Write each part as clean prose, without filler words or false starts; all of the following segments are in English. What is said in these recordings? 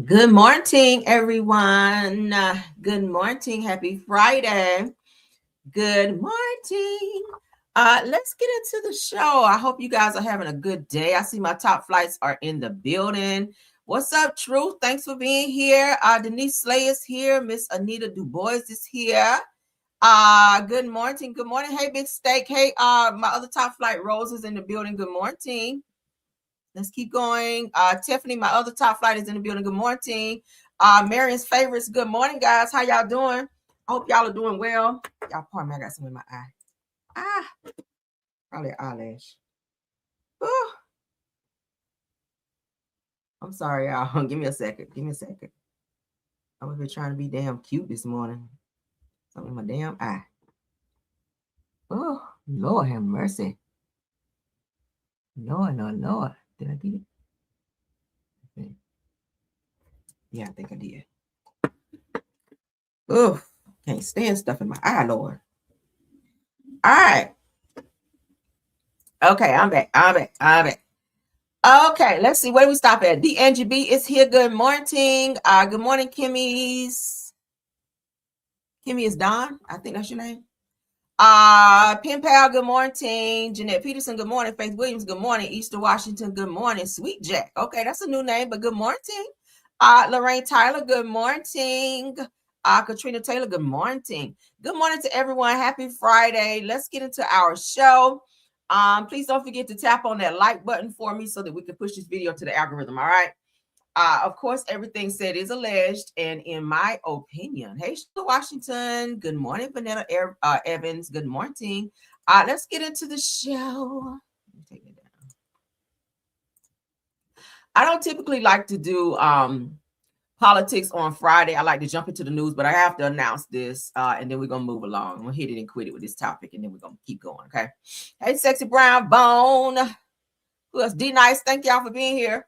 Good morning, everyone. Good morning. Happy Friday. Good morning. Let's get into the show. I hope you guys are having a good day. I see my top flights are in the building. What's up, Truth? Thanks for being here. Denise Slay is here. Miss Anita DuBois is here. Good morning. Good morning. Hey, Big Steak. Hey, my other top flight Rose is in the building. Good morning. Let's keep going. Tiffany, my other top flight is in the building. Good morning. Marion's favorites. Good morning, guys. How y'all doing? I hope y'all are doing well. Y'all, pardon me, I got some in my eye. Probably an eyelash. Ooh. I'm sorry, y'all. Give me a second. Give me a second. I'm over here trying to be damn cute this morning. Something in my damn eye. Oh, Lord have mercy. Lord. Did I get it? Yeah, I think I did. Oh, can't stand stuff in my eye, Lord. All right. Okay, I'm back. Okay, let's see. Where do we stop at? DNGB is here. Good morning. Good morning, Kimmy's. Kimmy is Don. I think that's your name. Pen Pal, good morning. Jeanette Peterson, good morning. Faith Williams, good morning. Easter Washington, good morning. Sweet Jack. Okay, that's a new name, but good morning. Lorraine Tyler, good morning. Katrina Taylor, good morning. Good morning to everyone. Happy Friday. Let's get into our show. Please don't forget to tap on that like button for me so that we can push this video to the algorithm. All right. Of course, everything said is alleged, and in my opinion, hey, Washington, good morning, Vanetta Evans, good morning. Let's get into the show. Let me take it down. I don't typically like to do politics on Friday. I like to jump into the news, but I have to announce this, and then we're gonna move along. We'll hit it and quit it with this topic, and then we're gonna keep going. Okay. Hey, Sexy Brown Bone. Who else? D Nice. Thank y'all for being here.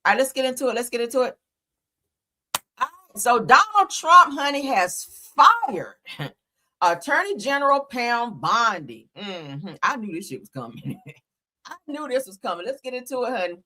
All right, let's get into it. So Donald Trump, honey, has fired Attorney General Pam Bondi. I knew this shit was coming. Let's get into it, honey.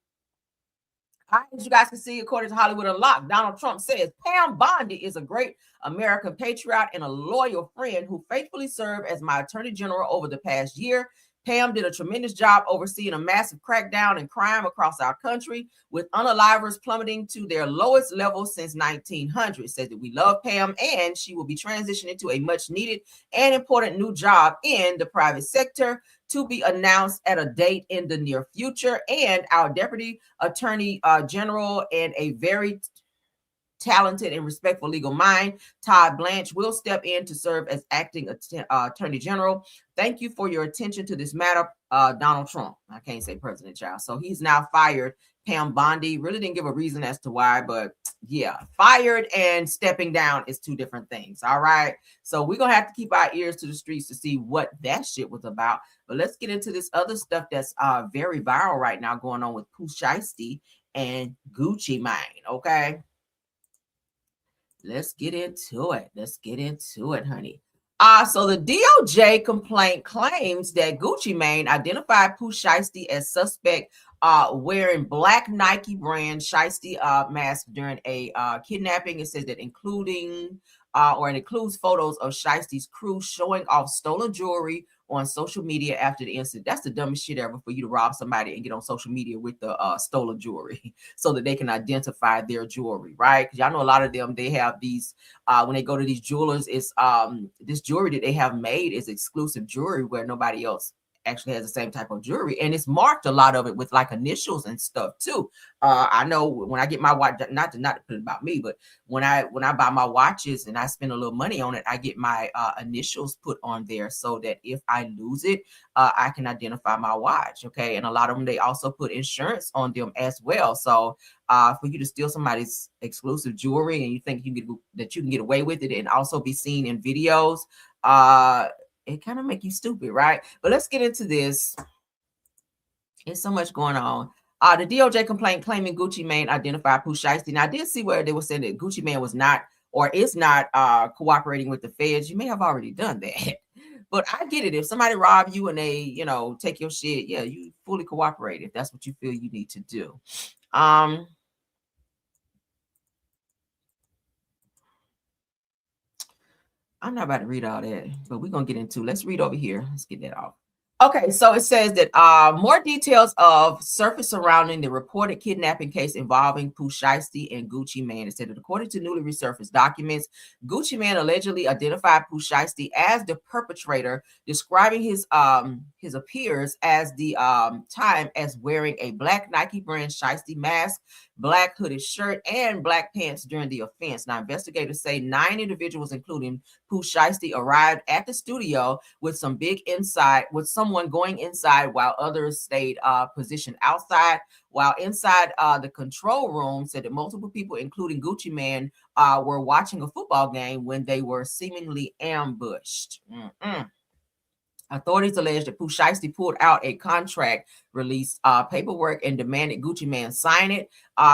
As you guys can see, according to Hollywood Unlocked, Donald Trump says Pam Bondi is a great American patriot and a loyal friend who faithfully served as my attorney general over the past year. Pam did a tremendous job overseeing a massive crackdown in crime across our country, with unalivers plummeting to their lowest level since 1900. Says that we love Pam, and she will be transitioning to a much needed and important new job in the private sector, to be announced at a date in the near future. And our deputy attorney general and a very talented and respectful legal mind, Todd Blanche, will step in to serve as acting attorney general. Thank you for your attention to this matter, Donald Trump. I can't say President, child. So he's now fired Pam Bondi. Really didn't give a reason as to why, but yeah, fired and stepping down is two different things. All right. So we're going to have to keep our ears to the streets to see what that shit was about. But let's get into this other stuff that's very viral right now going on with Pooh, Shiesty and Gucci Mane. Okay. Let's get into it, honey. So the DOJ complaint claims that Gucci Mane identified Pooh Shiesty as suspect wearing black Nike brand Shiesty mask during a kidnapping. It says that it includes photos of Shiesty's crew showing off stolen jewelry on social media after the incident. That's the dumbest shit ever, for you to rob somebody and get on social media with the stolen jewelry so that they can identify their jewelry, right? Because y'all know a lot of them, they have these, when they go to these jewelers, it's this jewelry that they have made is exclusive jewelry where nobody else actually has the same type of jewelry, and it's marked, a lot of it, with like initials and stuff too. I know when I get my watch, not to put it about me, but when I buy my watches and I spend a little money on it, I get my initials put on there so that if I lose it, I can identify my watch. Okay, and a lot of them, they also put insurance on them as well. So for you to steal somebody's exclusive jewelry and you think that you can get away with it and also be seen in videos, it kind of make you stupid, right? But let's get into this. There's so much going on. The DOJ complaint claiming Gucci Mane identified Pooh Shiesty. Now, I did see where they were saying that Gucci Mane was not, or is not, cooperating with the feds. You may have already done that. But I get it. If somebody rob you and they, take your shit, yeah, you fully cooperate if that's what you feel you need to do. I'm not about to read all that, but we're going to get into, let's read over here. Let's get that off. Okay, so it says that more details of surface surrounding the reported kidnapping case involving Pooh Shiesty and Gucci Mane. It said that according to newly resurfaced documents, Gucci Mane allegedly identified Pooh Shiesty as the perpetrator, describing his appearance as the time as wearing a black Nike brand Shiesty mask, black hooded shirt, and black pants during the offense. Now, investigators say 9 individuals, including Pooh Shiesty, arrived at the studio with someone going inside while others stayed positioned outside. While inside the control room, said that multiple people, including Gucci Mane, were watching a football game when they were seemingly ambushed. Authorities allege that Pooh Shiesty pulled out a contract, released paperwork, and demanded Gucci Mane sign it.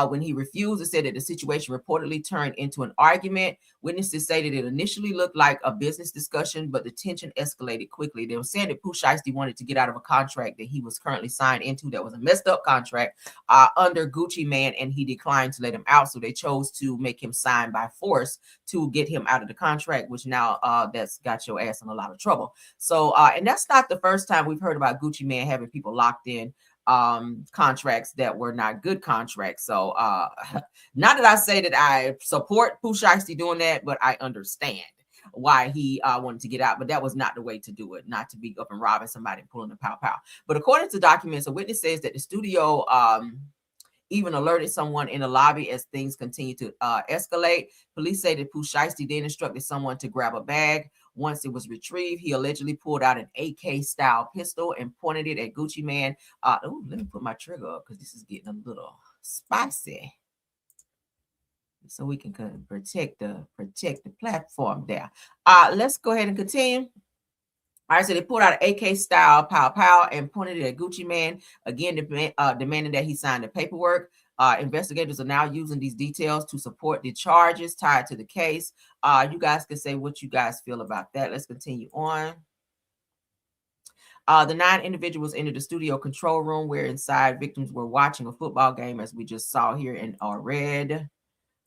When he refused, it said that the situation reportedly turned into an argument. Witnesses say that it initially looked like a business discussion, but the tension escalated quickly. They were saying that Pooh Shiesty wanted to get out of a contract that he was currently signed into that was a messed up contract under Gucci Mane, and he declined to let him out. So they chose to make him sign by force to get him out of the contract, which now that's got your ass in a lot of trouble. So, and that's not the first time we've heard about Gucci Mane having people locked in contracts that were not good contracts. So not that I say that I support Pooh Shiesty doing that, but I understand why he wanted to get out, but that was not the way to do it, not to be up and robbing somebody and pulling the pow. But according to documents, a witness says that the studio even alerted someone in the lobby as things continue to escalate. Police say that Pooh Shiesty then instructed someone to grab a bag. Once it was retrieved, he allegedly pulled out an AK-style pistol and pointed it at Gucci Mane. Let me put my trigger up because this is getting a little spicy, so we can protect the platform there. Let's go ahead and continue. All right, so they pulled out an AK-style pow and pointed it at Gucci Mane, again demanding that he sign the paperwork. Investigators are now using these details to support the charges tied to the case. You guys can say what you guys feel about that. Let's continue on. The 9 individuals entered the studio control room where inside victims were watching a football game, as we just saw here in our red.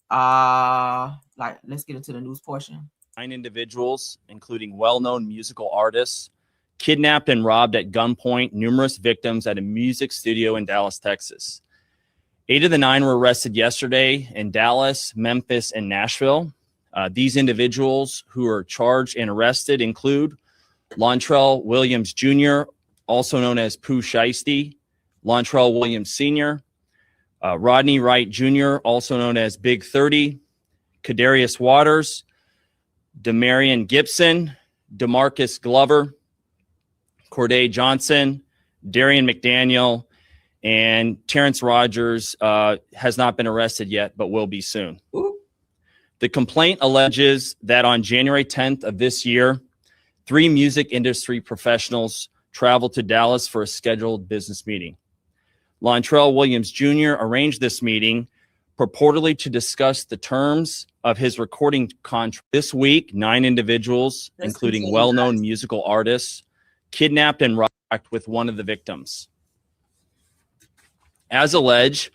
Let's get into the news portion. 9 individuals, including well-known musical artists, kidnapped and robbed at gunpoint numerous victims at a music studio in Dallas, Texas. 8 of the 9 were arrested yesterday in Dallas, Memphis, and Nashville. These individuals who are charged and arrested include Lontrell Williams Jr., also known as Pooh Shiesty, Lontrell Williams Sr., Rodney Wright Jr., also known as Big 30, Kadarius Waters, Demarion Gibson, DeMarcus Glover, Corday Johnson, Darian McDaniel, and Terrence Rogers has not been arrested yet, but will be soon. Ooh. The complaint alleges that on January 10th of this year, 3 music industry professionals traveled to Dallas for a scheduled business meeting. Lontrell Williams Jr. arranged this meeting purportedly to discuss the terms of his recording contract. This week, 9 individuals, including well-known musical artists, kidnapped and robbed with one of the victims. As alleged,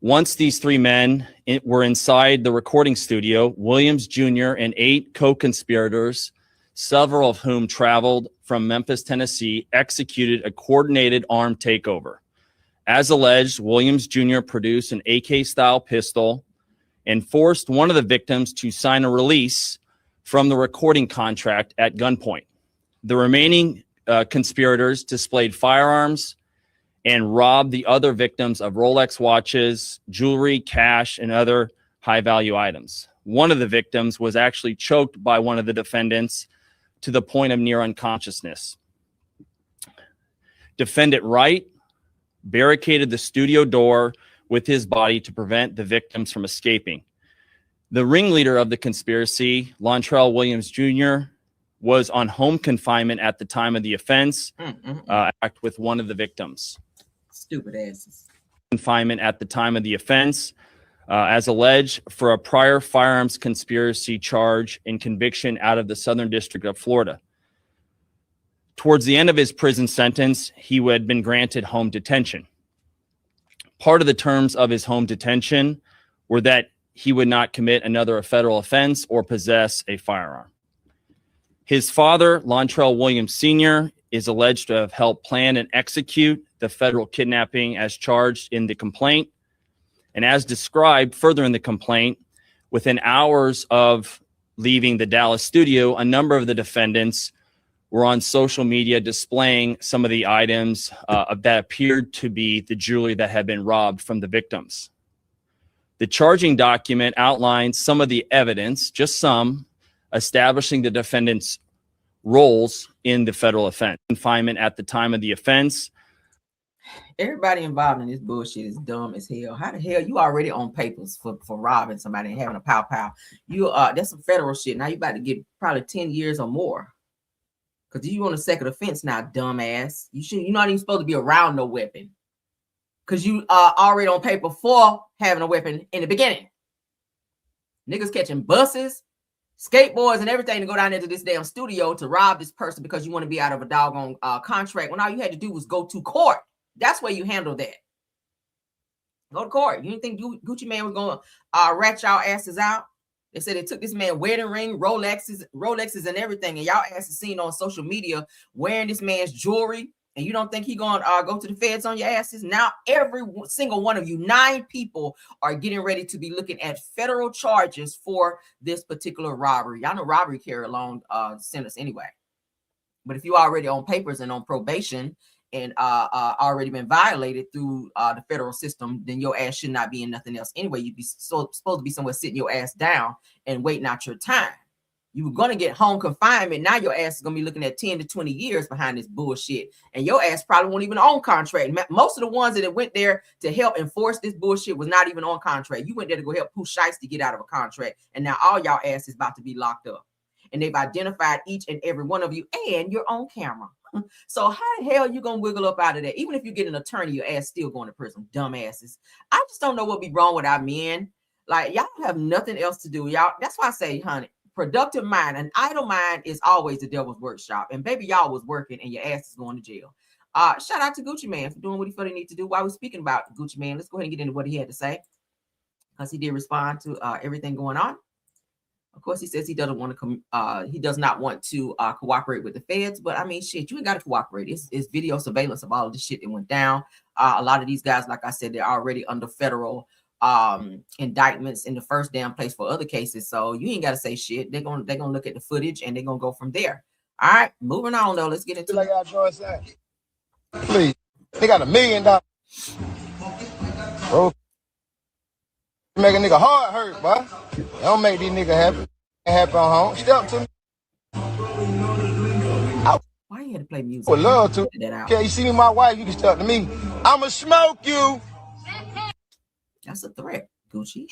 once these 3 men were inside the recording studio, Williams Jr. and 8 co-conspirators, several of whom traveled from Memphis, Tennessee, executed a coordinated armed takeover. As alleged, Williams Jr. produced an AK-style pistol and forced one of the victims to sign a release from the recording contract at gunpoint. The remaining conspirators displayed firearms and robbed the other victims of Rolex watches, jewelry, cash, and other high-value items. One of the victims was actually choked by one of the defendants to the point of near unconsciousness. Defendant Wright barricaded the studio door with his body to prevent the victims from escaping. The ringleader of the conspiracy, Lontrell Williams Jr., was on home confinement at the time of the offense, act with one of the victims. Stupid asses. Confinement at the time of the offense, as alleged, for a prior firearms conspiracy charge and conviction out of the Southern District of Florida. Towards the end of his prison sentence, he had been granted home detention. Part of the terms of his home detention were that he would not commit another federal offense or possess a firearm. His father, Lontrell Williams Sr., is alleged to have helped plan and execute the federal kidnapping as charged in the complaint. And as described further in the complaint, within hours of leaving the Dallas studio, a number of the defendants were on social media displaying some of the items that appeared to be the jewelry that had been robbed from the victims. The charging document outlines some of the evidence, just some, establishing the defendants' roles in the federal offense. Confinement at the time of the offense. Everybody involved in this bullshit is dumb as hell. How the hell you already on papers for robbing somebody and having a pow? You that's some federal shit. Now you about to get probably 10 years or more. Because you on a second offense now, dumbass. You're not even supposed to be around no weapon. Because you are already on paper for having a weapon in the beginning. Niggas catching buses, skateboards, and everything to go down into this damn studio to rob this person because you want to be out of a doggone contract when all you had to do was go to court. That's where you handle that. Go to court. You didn't think Gucci Mane was going to rat y'all asses out? They said they took this man wedding ring, Rolexes, and everything, and y'all asses seen on social media wearing this man's jewelry, and you don't think he going to go to the feds on your asses? Now every single one of you, 9 people, are getting ready to be looking at federal charges for this particular robbery. Y'all know robbery carry a long sentence anyway. But if you already on papers and on probation and already been violated through the federal system, then your ass should not be in nothing else anyway. You'd be supposed to be somewhere sitting your ass down and waiting out your time. You were going to get home confinement. Now your ass is going to be looking at 10 to 20 years behind this bullshit. And your ass probably won't even on contract. Most of the ones that went there to help enforce this bullshit was not even on contract. You went there to go help Pooh Shiesty get out of a contract. And now all y'all ass is about to be locked up. And they've identified each and every one of you, and you're on camera. So how the hell you gonna wiggle up out of that? Even if you get an attorney, your ass still going to prison, dumbasses. I just don't know what be wrong with our men. Like, y'all have nothing else to do, y'all. That's why I say, honey, productive mind, an idle mind is always the devil's workshop. And baby, y'all was working, and your ass is going to jail. Shout out to Gucci Mane for doing what he felt he needed to do. While we're speaking about Gucci Mane, let's go ahead and get into what he had to say, because he did respond to everything going on. Of course, he says he doesn't want to he does not want to cooperate with the feds. But I mean, shit, you ain't got to cooperate. It's video surveillance of all of the shit that went down. A lot of these guys, like I said, they're already under federal indictments in the first damn place for other cases. So you ain't got to say shit. They're gonna look at the footage and they're gonna go from there. All right, moving on though. Let's get into like Joseline. Please, they got $1 million. Bro, make a nigga heart hurt, boy. Don't make these niggas happy. Happy on home. Step to me. Why you had to play music? Would love to. Okay, you see me, my wife, you can step to me. I'ma smoke you. That's a threat, Gucci.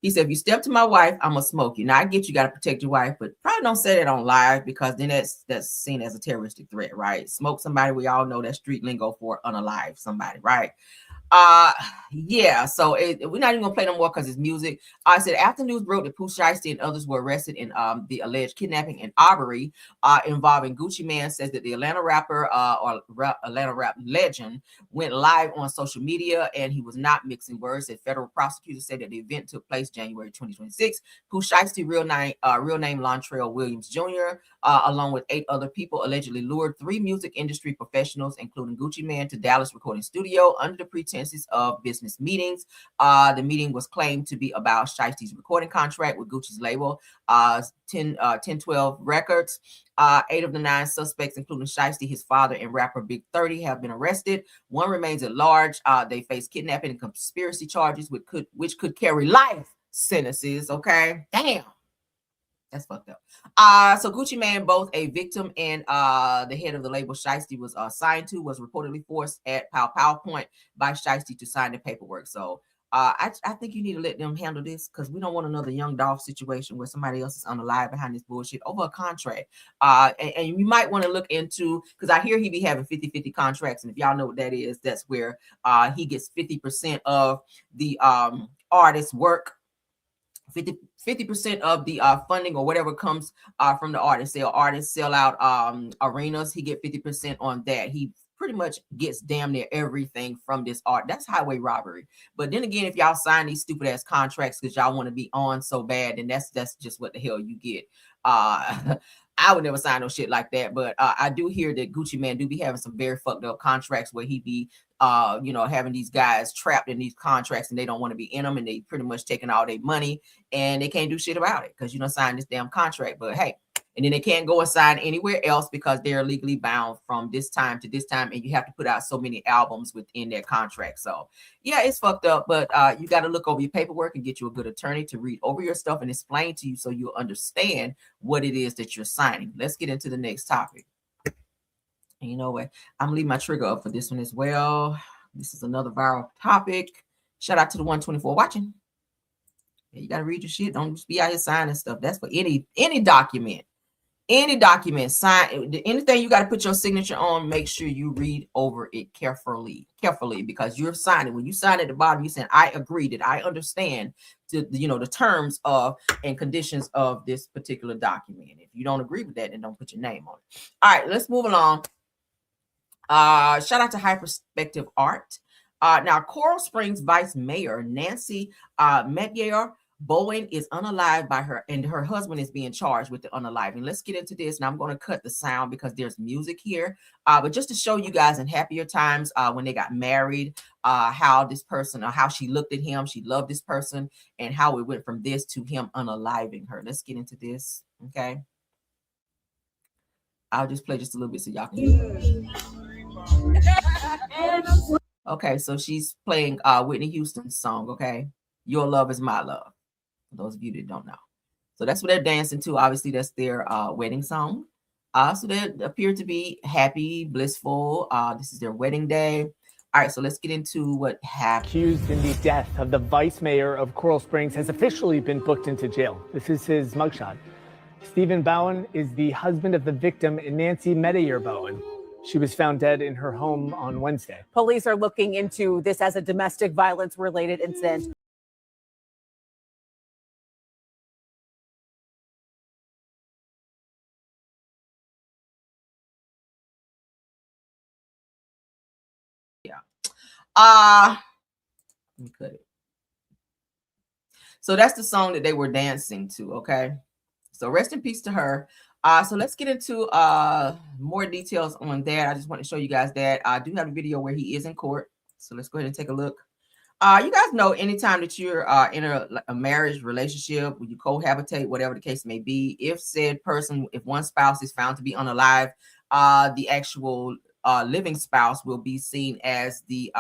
He said, if you step to my wife, I'm gonna smoke you. Now I get you got to protect your wife, but probably don't say that on live, because then that's seen as a terroristic threat, right? Smoke somebody, we all know that street lingo for unalive somebody, right? Yeah, so we're not even gonna play no more because it's music. I said after news broke that Pooh Shiesty and others were arrested in the alleged kidnapping and robbery involving Gucci Mane, says that the Atlanta rapper Atlanta rap legend went live on social media and he was not mixing words. That federal prosecutors said that the event took place January 2026. Pooh Shiesty, real name Lontrell Williams Jr., along with 8 other people, allegedly lured 3 music industry professionals, including Gucci Mane, to Dallas recording studio under the pretenses of business meetings. The meeting was claimed to be about Shiesty's recording contract with Gucci's label, 1012 Records. 8 of the 9 suspects, including Shiesty, his father, and rapper Big 30, have been arrested. 1 remains at large. They face kidnapping and conspiracy charges, which could carry life sentences. Okay, damn. That's fucked up. So Gucci Mane, both a victim and the head of the label Shiesty was signed to, was reportedly forced at PowerPoint by Shiesty to sign the paperwork. So I think you need to let them handle this, because we don't want another Young Dolph situation where somebody else is unalive behind this bullshit over a contract. And you might want to look into, because I hear he be having 50-50 contracts, and if y'all know what that is, that's where he gets 50% of the artist's work. 50% of the funding or whatever comes from the artist. Say artists sell out arenas, he get 50% on that. He pretty much gets damn near everything from this art. That's highway robbery. But then again, if y'all sign these stupid ass contracts because y'all want to be on so bad, then that's just what the hell you get. I would never sign no shit like that. But I do hear that Gucci man do be having some very fucked up contracts where he be having these guys trapped in these contracts and they don't want to be in them, and they pretty much taking all their money and they can't do shit about it because you don't sign this damn contract. But hey, and then they can't go and sign anywhere else because they're legally bound from this time to this time, and you have to put out so many albums within their contract. So yeah, it's fucked up, but you got to look over your paperwork and get you a good attorney to read over your stuff and explain to you so you'll understand what it is that you're signing. Let's get into the next topic. And you know what? I'm gonna leave my trigger up for this one as well. This is another viral topic. Shout out to the 124 watching. Yeah, you gotta read your shit. Don't just be out here signing stuff. That's for any document. Any document, sign anything you got to put your signature on. Make sure you read over it carefully, because you're signing. When you sign at the bottom, you saying, "I agree that I understand the terms of and conditions of this particular document." If you don't agree with that, then don't put your name on it. All right, let's move along. Shout out to High Perspective Art. Now, Coral Springs Vice Mayor Nancy Metier Bowen is unalived by her, and her husband is being charged with the unaliving. Let's get into this. Now, I'm going to cut the sound because there's music here. But just to show you guys in happier times when they got married, how this person, or how she looked at him, she loved this person, and how it went from this to him unaliving her. Let's get into this. Okay. I'll just play just a little bit so y'all can hear. Okay, so she's playing Whitney Houston's song, okay? Your Love Is My Love. For those of you that don't know. So that's what they're dancing to. Obviously, that's their wedding song. So they appear to be happy, blissful. This is their wedding day. All right, so let's get into what happened. Accused in the death of the vice mayor of Coral Springs has officially been booked into jail. This is his mugshot. Stephen Bowen is the husband of the victim, Nancy Metier Bowen. She was found dead in her home on Wednesday. Police are looking into this as a domestic violence related incident. Yeah. Let me cut it. So that's the song that they were dancing to, okay? So rest in peace to her. So let's get into more details on that. I just want to show you guys that I do have a video where he is in court. So let's go ahead and take a look. You guys know anytime that you're in a marriage relationship, when you cohabitate, whatever the case may be, if said person, if one spouse is found to be unalive, the actual living spouse will be seen as the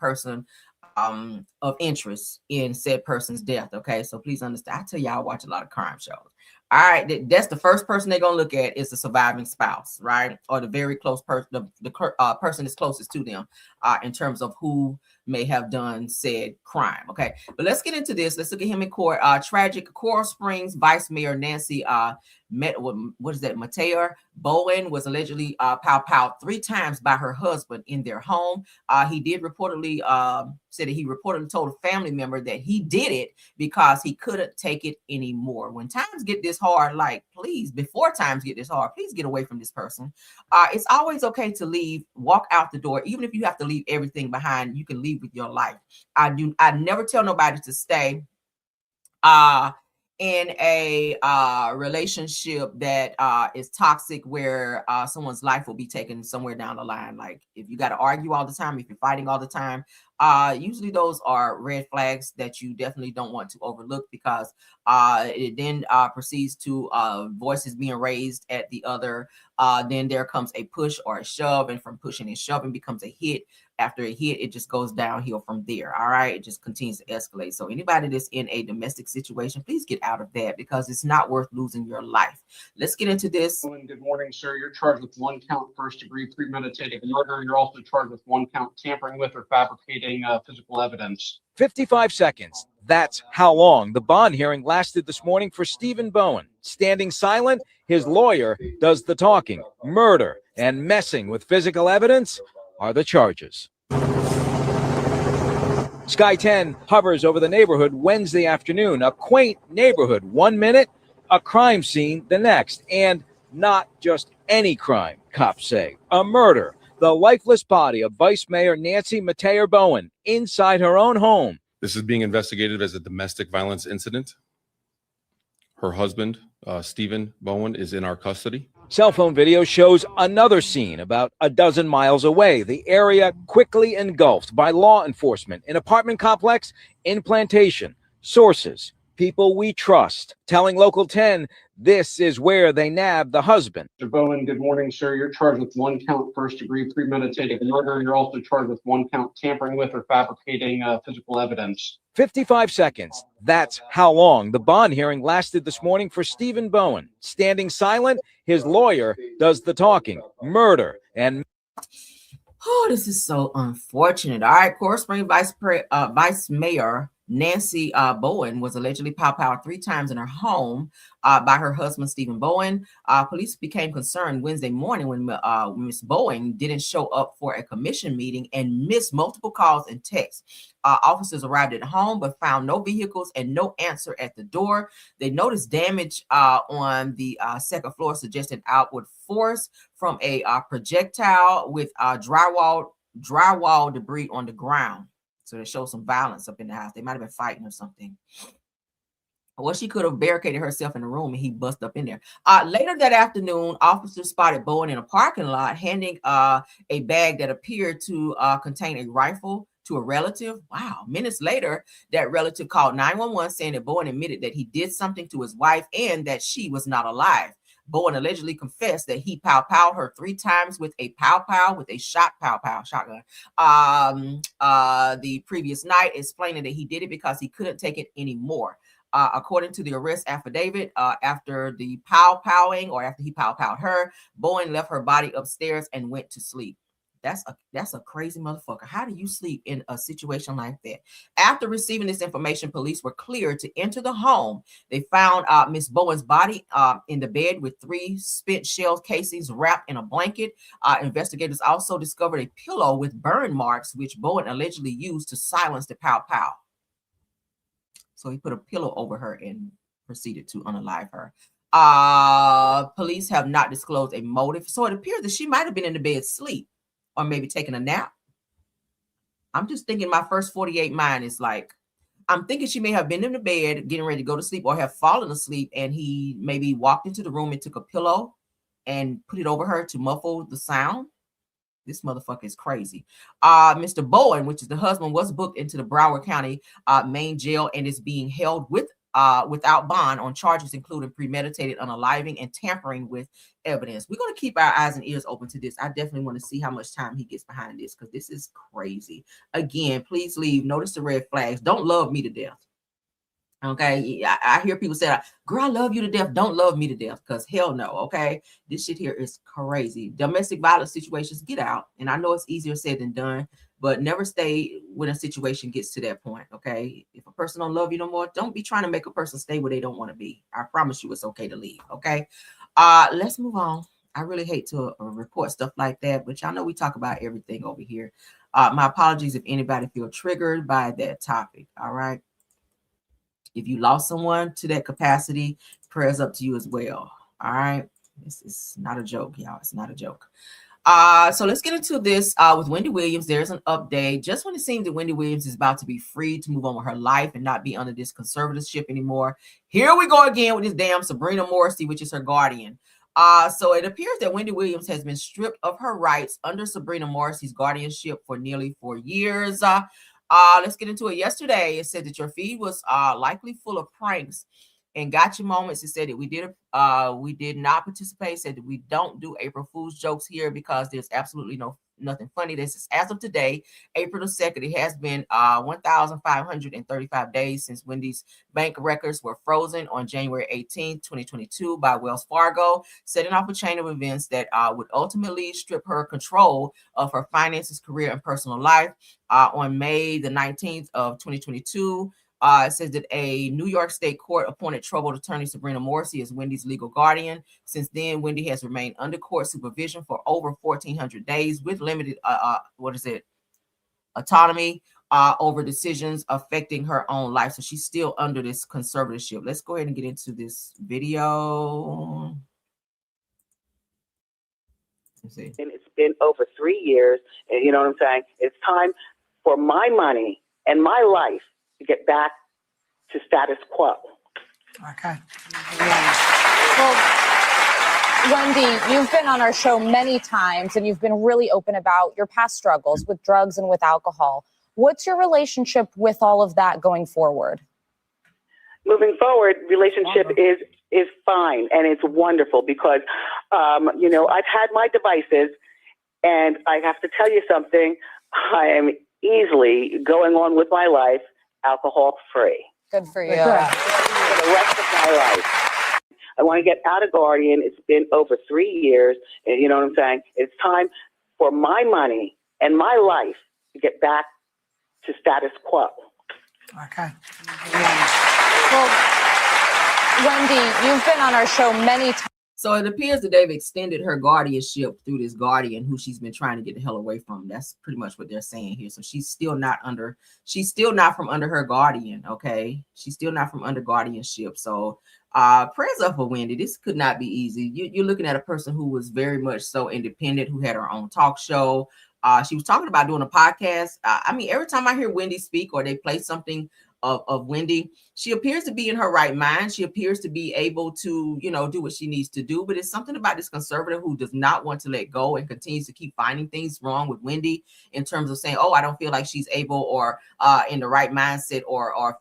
person of interest in said person's death. Okay, so please understand. I tell y'all, I watch a lot of crime shows. All right, that's the first person they're gonna look at is the surviving spouse, right, or the very close person, the person that's closest to them, in terms of who may have done said crime. Okay, but let's get into this. Let's look at him in court. Tragic. Coral Springs Vice Mayor Nancy Metier Bowen was allegedly powwowed 3 times by her husband in their home. He did reportedly said that he reportedly told a family member that he did it because he couldn't take it anymore. When times get this hard, like please, before times get this hard, please get away from this person. It's always okay to leave, walk out the door, even if you have to leave everything behind. You can leave with your life. I never tell nobody to stay in a relationship that is toxic, where someone's life will be taken somewhere down the line. Like if you got to argue all the time, if you're fighting all the time, usually those are red flags that you definitely don't want to overlook, because it then proceeds to voices being raised at the other. Then there comes a push or a shove, and from pushing and shoving becomes a hit. After a hit, it just goes downhill from there. All right, it just continues to escalate. So anybody that's in a domestic situation, please get out of that, because it's not worth losing your life. Let's get into this. Good morning, sir. You're charged with 1 count first-degree premeditated murder. You're also charged with 1 count tampering with or fabricating physical evidence. 55 seconds. That's how long the bond hearing lasted this morning for Stephen Bowen. Standing silent, his lawyer does the talking. Murder and messing with physical evidence are the charges. Sky 10 hovers over the neighborhood Wednesday afternoon. A quaint neighborhood 1 minute, a crime scene the next. And not just any crime, cops say. A murder. The lifeless body of Vice Mayor Nancy Metier Bowen inside her own home. This is being investigated as a domestic violence incident. her husband, Stephen Bowen, is in our custody. Cell phone video shows another scene about a dozen miles away. The area quickly engulfed by law enforcement. An apartment complex in Plantation. Sources, people we trust, telling Local 10 this is where they nabbed the husband. Mr. Bowen, good morning, sir. You're charged with 1 count first-degree premeditated murder. You're also charged with 1 count tampering with or fabricating physical evidence. 55 seconds. That's how long the bond hearing lasted this morning for Stephen Bowen. Standing silent, his lawyer does the talking. Murder and... Oh, this is so unfortunate. All right, Coral Springs Vice Mayor Nancy Bowen was allegedly pow-powed 3 times in her home by her husband, Stephen Bowen. Police became concerned Wednesday morning when Ms. Bowen didn't show up for a commission meeting and missed multiple calls and texts. Officers arrived at home but found no vehicles and no answer at the door. They noticed damage on the second floor, suggesting outward force from a projectile with drywall debris on the ground. So they showed some violence up in the house. They might have been fighting or something. Well, she could have barricaded herself in the room and he bust up in there. Later that afternoon, officers spotted Bowen in a parking lot handing a bag that appeared to contain a rifle to a relative. Wow. Minutes later, that relative called 911 saying that Bowen admitted that he did something to his wife and that she was not alive. Bowen allegedly confessed that he pow-powed her 3 times with a pow-pow, with a shotgun the previous night, explaining that he did it because he couldn't take it anymore. According to the arrest affidavit, after the pow-powing or after he pow-powed her, Bowen left her body upstairs and went to sleep. That's a crazy motherfucker. How do you sleep in a situation like that? After receiving this information, police were cleared to enter the home. They found Miss Bowen's body in the bed with 3 spent shell casings wrapped in a blanket. Investigators also discovered a pillow with burn marks, which Bowen allegedly used to silence the pow-pow. So he put a pillow over her and proceeded to unalive her. Police have not disclosed a motive. So it appears that she might have been in the bed asleep or maybe taking a nap. I'm just thinking my first 48 mind is like, I'm thinking she may have been in the bed getting ready to go to sleep or have fallen asleep and he maybe walked into the room and took a pillow and put it over her to muffle the sound. This motherfucker is crazy. Mr. Bowen, which is the husband, was booked into the Broward County main jail and is being held without bond on charges including premeditated unaliving and tampering with evidence. We're going to keep our eyes and ears open to this. I definitely want to see how much time he gets behind this because this is crazy. Again, please leave. Notice the red flags. Don't love me to death. Okay, I hear people say, girl, I love you to death. Don't love me to death because hell no. Okay, this shit here is crazy. Domestic violence situations, get out. And I know it's easier said than done, but never stay when a situation gets to that point. Okay, if a person don't love you no more, don't be trying to make a person stay where they don't want to be. I promise you it's okay to leave. Okay, let's move on. I really hate to report stuff like that, but y'all know we talk about everything over here. My apologies if anybody feel triggered by that topic. All right. If you lost someone to that capacity, prayers up to you as well. All right. This is not a joke, y'all. It's not a joke. So let's get into this with Wendy Williams. There's an update. Just when it seems that Wendy Williams is about to be free to move on with her life and not be under this conservatorship anymore, here we go again with this damn Sabrina Morrissey, which is her guardian. So it appears that Wendy Williams has been stripped of her rights under Sabrina Morrissey's guardianship for nearly 4 years. Let's get into it. Yesterday, it said that your feed was likely full of pranks and gotcha moments. It said that we did not participate. Said that we don't do April Fool's jokes here because there's absolutely nothing funny. This is as of today, April the 2nd. It has been 1,535 days since Wendy's bank records were frozen on January 18, 2022 by Wells Fargo, setting off a chain of events that would ultimately strip her control of her finances, career, and personal life. On May the 19th of 2022, it says that a New York State court appointed troubled attorney Sabrina Morrissey as Wendy's legal guardian. Since then, Wendy has remained under court supervision for over 1,400 days with limited, autonomy over decisions affecting her own life. So she's still under this conservatorship. Let's go ahead and get into this video. Let's see. And it's been over 3 years, and you know what I'm saying? It's time for my money and my life to get back to status quo. Okay. Well, Wendy, you've been on our show many times and you've been really open about your past struggles with drugs and with alcohol. What's your relationship with all of that going forward? Moving forward, relationship is fine and it's wonderful because, you know, I've had my devices and I have to tell you something. I am easily going on with my life alcohol free. Good for you. For the rest of my life. I want to get out of Guardian. It's been over 3 years. And you know what I'm saying? It's time for my money and my life to get back to status quo. Okay. Well, Wendy, you've been on our show many times. So it appears that they've extended her guardianship through this guardian who she's been trying to get the hell away from. That's pretty much what they're saying here. So she's still not from under her guardian. Okay. She's still not from under guardianship. So prayers up for Wendy. This could not be easy. You're looking at a person who was very much so independent, who had her own talk show. She was talking about doing a podcast. I mean, every time I hear Wendy speak or they play something of Wendy, she appears to be in her right mind. She appears to be able to, you know, do what she needs to do. But it's something about this conservative who does not want to let go and continues to keep finding things wrong with Wendy in terms of saying, oh, I don't feel like she's able or in the right mindset or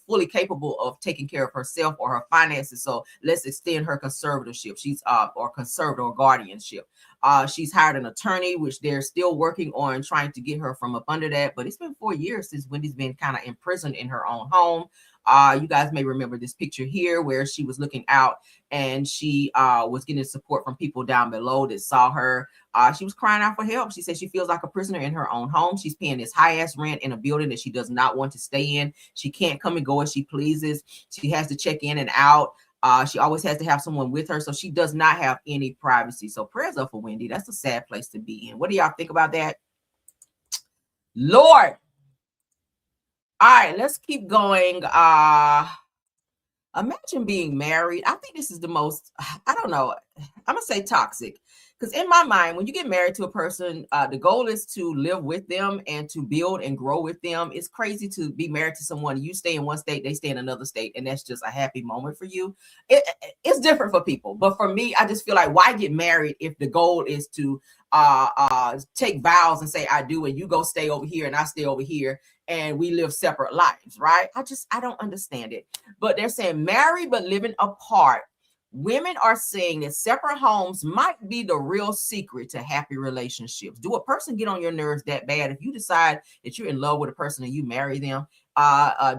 fully capable of taking care of herself or her finances. So let's extend her conservatorship. She's or conservator or guardianship. She's hired an attorney, which they're still working on trying to get her from up under that. But it's been 4 years since Wendy's been kind of imprisoned in her own home. You guys may remember this picture here where she was looking out and she was getting support from people down below that saw her. She was crying out for help. She said she feels like a prisoner in her own home. She's paying this high-ass rent in a building that she does not want to stay in. She can't come and go as she pleases. She has to check in and out. She always has to have someone with her, so she does not have any privacy. So prayers up for Wendy. That's a sad place to be in. What do y'all think about that? Lord. All right, let's keep going. Imagine being married. I think this is the most, I don't know, I'm gonna say toxic. Because in my mind, when you get married to a person, the goal is to live with them and to build and grow with them. It's crazy to be married to someone. You stay in one state, they stay in another state, and that's just a happy moment for you. It's different for people. But for me, I just feel like, why get married if the goal is to take vows and say, I do, and you go stay over here and I stay over here and we live separate lives, right? I don't understand it. But they're saying married but living apart. Women are saying that separate homes might be the real secret to happy relationships. Do a person get on your nerves that bad? If you decide that you're in love with a person and you marry them,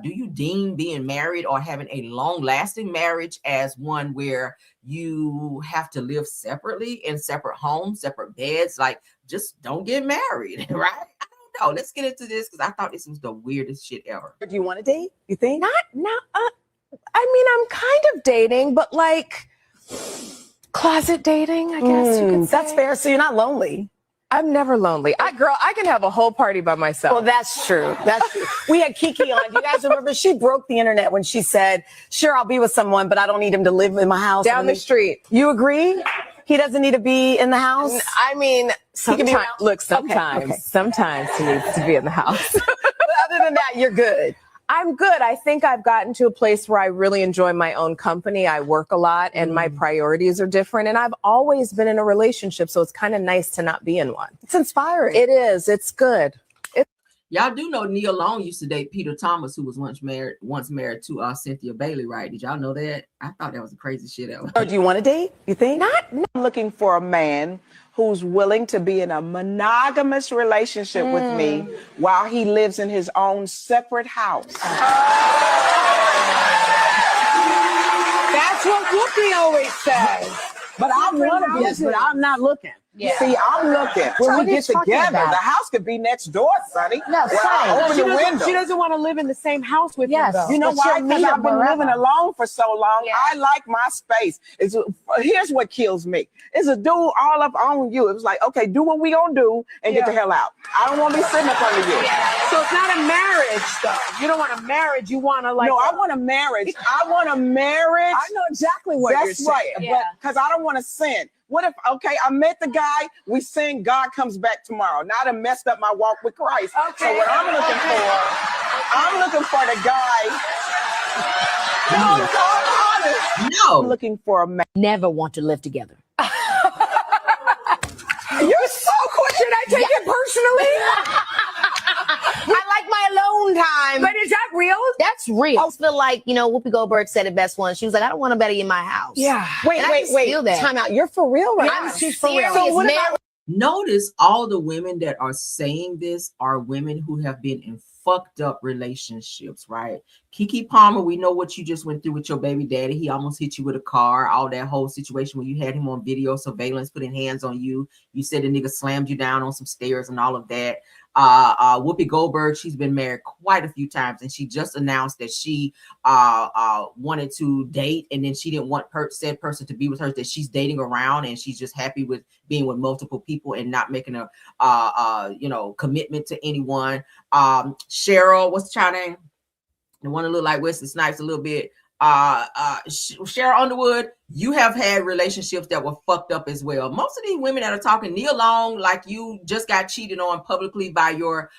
do you deem being married or having a long-lasting marriage as one where you have to live separately in separate homes, separate beds? Like, just don't get married, right? I don't know. Let's get into this because I thought this was the weirdest shit ever. Do you want to date? You think? Not. I mean, I'm kind of dating, but like closet dating, I guess you could say. That's fair. So you're not lonely. I'm never lonely. I can have a whole party by myself. Well, that's true. That's true. We had Kiki on. Do you guys remember? She broke the internet when she said, sure, I'll be with someone, but I don't need him to live in my house. Down the street. You agree? He doesn't need to be in the house? I mean, sometimes Okay. Sometimes he needs to be in the house. But other than that, you're good. I'm good. I think I've gotten to a place where I really enjoy my own company. I work a lot and my priorities are different. And I've always been in a relationship. So it's kind of nice to not be in one. It's inspiring. It is. It's good. Y'all do know Nia Long used to date Peter Thomas, who was once married to Cynthia Bailey, right? Did y'all know that? I thought that was the crazy shit ever. Or do you want to date? You think? I'm looking for a man who's willing to be in a monogamous relationship with me while he lives in his own separate house. That's what Whoopi always says. But I want to be, but I'm not looking. Yeah. See, I'm looking. When we get together, the house could be next door, Sonny. No, open the window. She doesn't want to live in the same house with you, though. You know why? Because I've been living alone for so long. Yeah. I like my space. Here's what kills me. It's a dude all up on you. It was like, okay, do what we gonna do and get the hell out. I don't want to be sitting up under you. Yeah. So it's not a marriage, though. You don't want a marriage. You want to like. No, I want a marriage. I want a marriage. I know exactly what you're saying. That's right. But because I don't want to sin. What if, okay, I met the guy, we sing God Comes Back Tomorrow. Now I done messed up my walk with Christ. Okay. So what I'm looking for the guy. No, No. I'm looking for a man. Never want to live together. You're so quick. Should I take it personally? I like my alone time. But is that real? That's real. I feel like, Whoopi Goldberg said it best once. She was like, I don't want nobody in my house. Yeah. Wait. Time out. You're for real, right? I'm She's serious. So what about Notice all the women that are saying this are women who have been in fucked up relationships, right? Keke Palmer, we know what you just went through with your baby daddy. He almost hit you with a car, all that whole situation where you had him on video surveillance, putting hands on you. You said the nigga slammed you down on some stairs and all of that. Whoopi Goldberg, she's been married quite a few times, and she just announced that she wanted to date, and then she didn't want said person to be with her, that she's dating around, and she's just happy with being with multiple people and not making a commitment to anyone. Cheryl, what's the child name? The one that look like Wesley Snipes a little bit. Cheryl Underwood, you have had relationships that were fucked up as well. Most of these women that are talking, Nia Long, like you just got cheated on publicly by your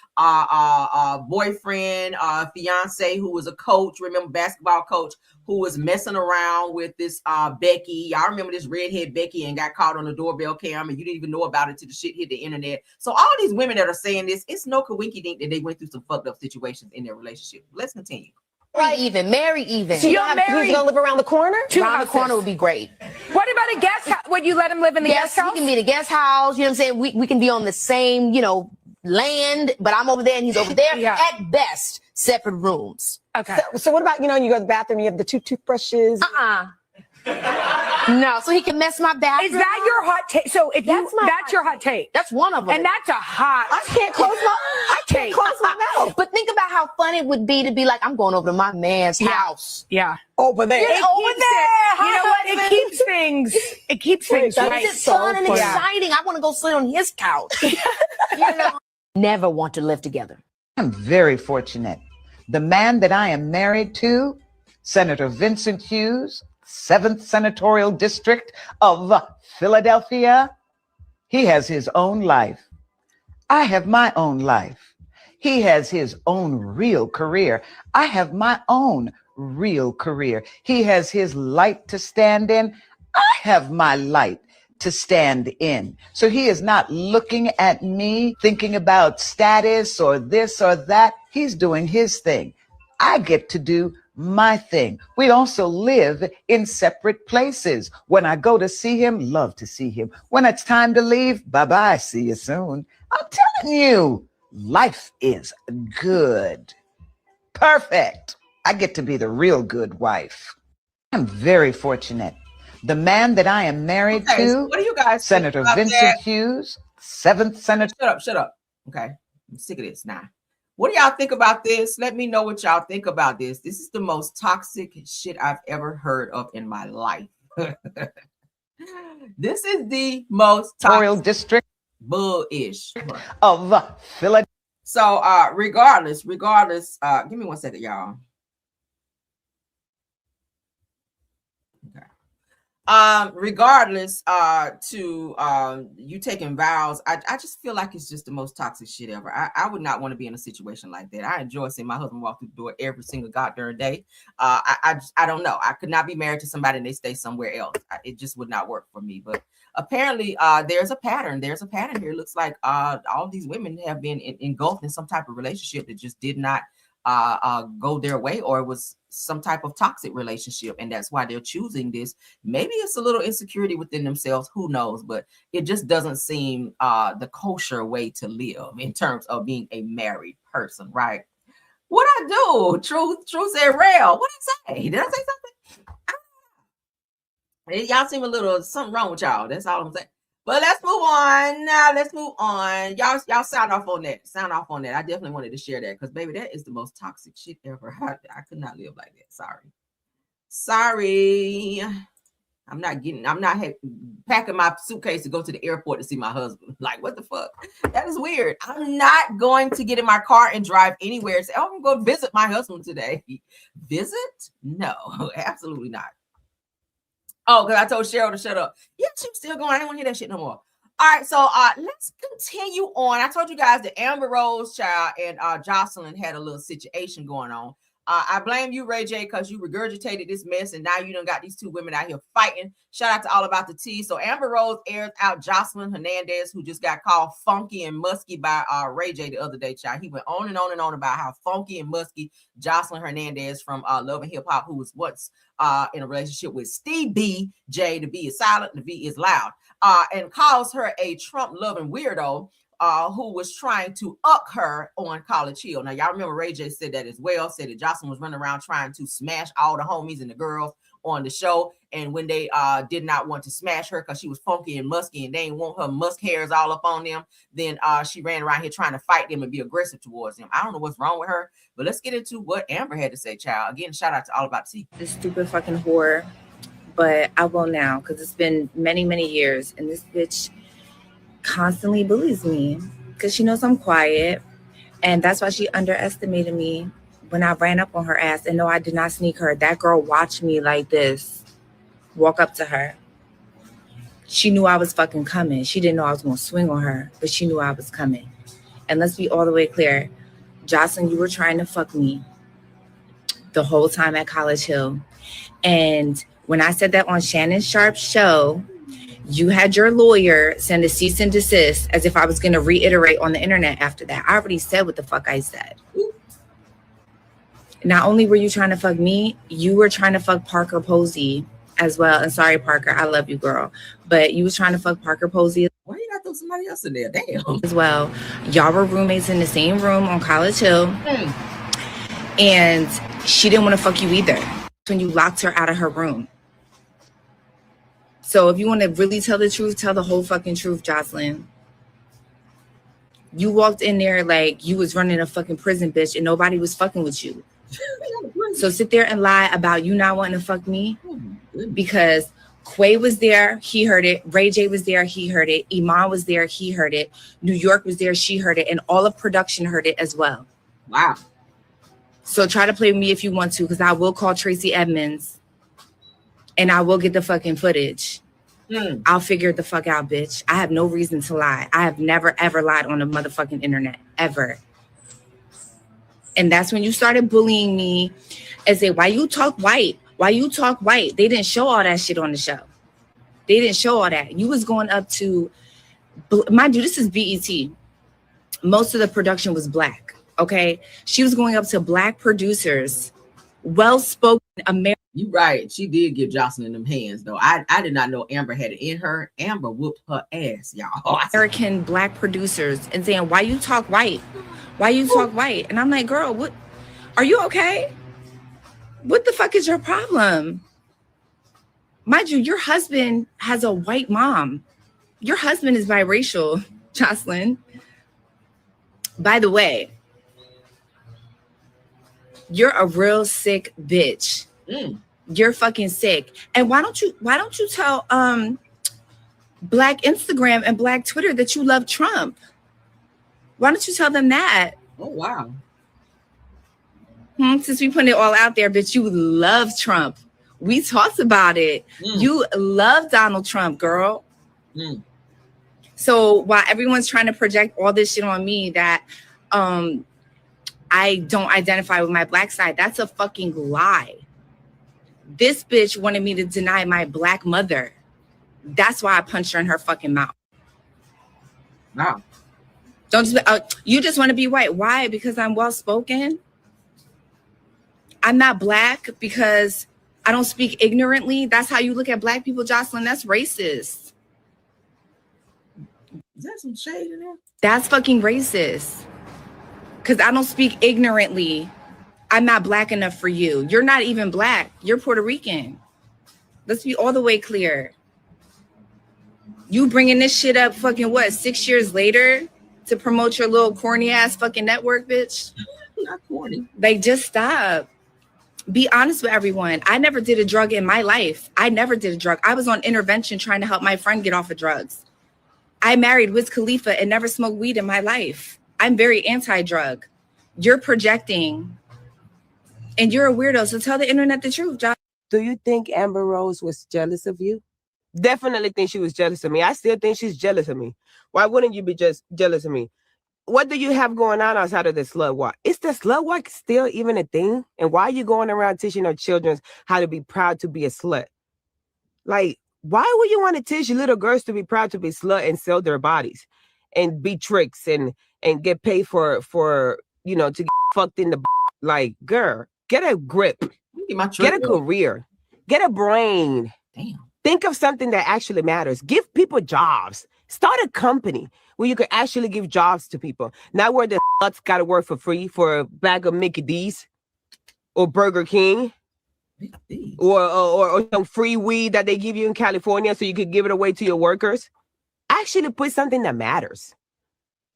boyfriend, fiance, who was a coach, remember, basketball coach, who was messing around with this Becky. Y'all remember this redhead Becky and got caught on the doorbell cam, and you didn't even know about it till the shit hit the internet. So all these women that are saying this, it's no coinky-dink that they went through some fucked up situations in their relationship. Let's continue. Marry even. So you're married? He's gonna live around the corner? Around the corner would be great. What about a guest house? Would you let him live in the guest house? He can be in the guest house. You know what I'm saying? We can be on the same, land, but I'm over there and he's over there. Yeah. At best, separate rooms. Okay. So what about, you go to the bathroom, you have the 2 toothbrushes? No, so he can mess my bathroom. Is that your hot take? So if that's your hot take. That's one of them. And that's a hot. I can't close my mouth. But think about how fun it would be to be like, I'm going over to my man's house. Yeah. Over there. Over there. You know what? It keeps things. It keeps things right. It's fun and exciting. I want to go sit on his couch. Never want to live together. I'm very fortunate. The man that I am married to, Senator Vincent Hughes, 7th Senatorial District of Philadelphia, he has his own life. I have my own life. He has his own real career. I have my own real career. He has his light to stand in. I have my light to stand in. So he is not looking at me thinking about status or this or that. He's doing his thing. I get to do my thing. We also live in separate places. When I go to see him, love to see him. When it's time to leave, bye-bye, see you soon. I'm telling you, life is good. Perfect. I get to be the real good wife. I'm very fortunate. The man that I am married to, so what do you guys Senator Vincent Hughes, 7th Senator. Shut up. Okay. I'm sick of this now. What do y'all think about this? Let me know what y'all think about this. This is the most toxic shit I've ever heard of in my life. This is the most toxic district bullish of Philadelphia. So regardless, give me 1 second, y'all. Regardless to you taking vows, I just feel like it's just the most toxic shit ever. I would not want to be in a situation like that. I enjoy seeing my husband walk through the door every single goddamn day. I don't know. I could not be married to somebody and they stay somewhere else. It just would not work for me. But apparently there's a pattern. There's a pattern here. It looks like all these women have been engulfed in some type of relationship that just did not go their way, or it was some type of toxic relationship, and that's why they're choosing this. Maybe it's a little insecurity within themselves, who knows, but it just doesn't seem the kosher way to live in terms of being a married person, right? What I do? Truth said real. What did I say? Did I say something? Y'all seem a little something wrong with y'all. That's all I'm saying. But let's move on. Now let's move on. Y'all sound off on that. I definitely wanted to share that because, baby, that is the most toxic shit ever. I could not live like that. Sorry. I'm not packing my suitcase to go to the airport to see my husband. Like, what the fuck? That is weird. I'm not going to get in my car and drive anywhere and say, oh, I'm going to go visit my husband today. Visit? No, absolutely not. Oh, because I told Cheryl to shut up. Yeah, she was still going. I didn't want to hear that shit no more. All right, so let's continue on. I told you guys that Amber Rose child and Joseline had a little situation going on. I blame you, Ray J, because you regurgitated this mess, and now you done got these two women out here fighting. Shout out to All About the Tea. So Amber Rose aired out Joseline Hernandez, who just got called funky and musky by Ray J the other day, child. He went on and on and on about how funky and musky Joseline Hernandez from Love and Hip Hop, who was once in a relationship with Steve B. J. The B is silent, the V is loud, and calls her a Trump-loving weirdo who was trying to up her on College Hill. Now, y'all remember Ray J said that as well, said that Joseline was running around trying to smash all the homies and the girls on the show. And when they did not want to smash her because she was funky and musky and they didn't want her musk hairs all up on them, then she ran around here trying to fight them and be aggressive towards them. I don't know what's wrong with her, but let's get into what Amber had to say, child. Again, shout out to All About Tea. This stupid fucking whore, but I will now because it's been many, many years, and this bitch constantly bullies me because she knows I'm quiet, and that's why she underestimated me when I ran up on her ass. And no, I did not sneak her. That girl watched me like this walk up to her. She knew I was fucking coming. She didn't know I was gonna swing on her, but she knew I was coming. And let's be all the way clear, Joseline, you were trying to fuck me the whole time at College Hill. And when I said that on Shannon Sharp's show, you had your lawyer send a cease and desist as if I was going to reiterate on the internet after that. I already said what the fuck I said. Not only were you trying to fuck me, you were trying to fuck Parker Posey as well. And sorry, Parker, I love you, girl. But you was trying to fuck Parker Posey. Why you got throw somebody else in there? Damn. As well. Y'all were roommates in the same room on College Hill. And she didn't want to fuck you either when you locked her out of her room. So if you want to really tell the truth, tell the whole fucking truth, Joseline. You walked in there like you was running a fucking prison, bitch, and nobody was fucking with you. So sit there and lie about you not wanting to fuck me because Quay was there, he heard it. Ray J was there, he heard it. Iman was there, he heard it. New York was there, she heard it. And all of production heard it as well. Wow. So try to play with me if you want to, because I will call Tracy Edmonds and I will get the fucking footage. I'll figure it the fuck out, bitch. I have no reason to lie. I have never, ever lied on the motherfucking internet, ever. And that's when you started bullying me and say, why you talk white? Why you talk white? They didn't show all that shit on the show. They didn't show all that. You was going up to, mind you, this is BET. Most of the production was black, okay? She was going up to black producers, well-spoken American. You right. She did give Joseline them hands, though. I did not know Amber had it in her. Amber whooped her ass, y'all. American black producers and saying, why you talk white? Why you talk white? And I'm like, girl, what? Are you okay? What the fuck is your problem? Mind you, your husband has a white mom. Your husband is biracial, Joseline. By the way, you're a real sick bitch. You're fucking sick. And why don't you tell Black Instagram and Black Twitter that you love Trump? Why don't you tell them that? Oh, wow. Since we put it all out there, bitch, you love Trump. We talked about it. You love Donald Trump, girl. So while everyone's trying to project all this shit on me that I don't identify with my black side, that's a fucking lie. This bitch wanted me to deny my black mother. That's why I punched her in her fucking mouth. Wow. You just want to be white. Why? Because I'm well-spoken. I'm not black because I don't speak ignorantly. That's how you look at black people, Joseline. That's racist. Is that some shade in there? That's fucking racist. Because I don't speak ignorantly. I'm not black enough for you. You're not even black. You're Puerto Rican. Let's be all the way clear. You bringing this shit up fucking what, 6 years later to promote your little corny ass fucking network, bitch? Not corny. Like, just stop. Be honest with everyone. I never did a drug in my life. I never did a drug. I was on intervention trying to help my friend get off of drugs. I married Wiz Khalifa and never smoked weed in my life. I'm very anti-drug. You're projecting. And you're a weirdo, so tell the internet the truth, Josh. Do you think Amber Rose was jealous of you? Definitely think she was jealous of me. I still think she's jealous of me. Why wouldn't you be just jealous of me? what do you have going on outside of the slut walk? Is the slut walk still even a thing? And why are you going around teaching our children how to be proud to be a slut? Like, why would you want to teach little girls to be proud to be slut and sell their bodies and be tricks and get paid for to get fucked in the like, girl, get a grip, get a career, get a brain. Damn. Think of something that actually matters. Give people jobs. Start a company where you can actually give jobs to people. Not where the sluts got to work for free for a bag of Mickey D's or Burger King or some free weed that they give you in California so you could give it away to your workers. Actually put something that matters.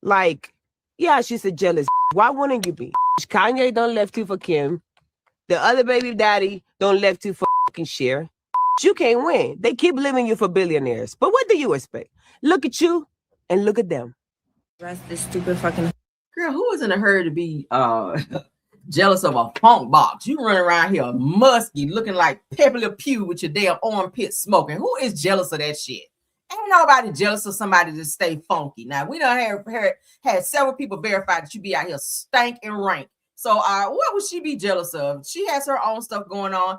Like, yeah, she's a jealous. Why wouldn't you be? Kanye don't left you for Kim. The other baby daddy don't left you for fucking share. You can't win. They keep leaving you for billionaires. But what do you expect? Look at you and look at them. Rest this stupid fucking girl. Who is in a hurry to be jealous of a funk box? You run around here musky, looking like Pepe Le Pew with your damn armpit smoking. Who is jealous of that shit? Ain't nobody jealous of somebody to stay funky. Now we done had several people verify that you be out here stank and rank. So what would she be jealous of? She has her own stuff going on.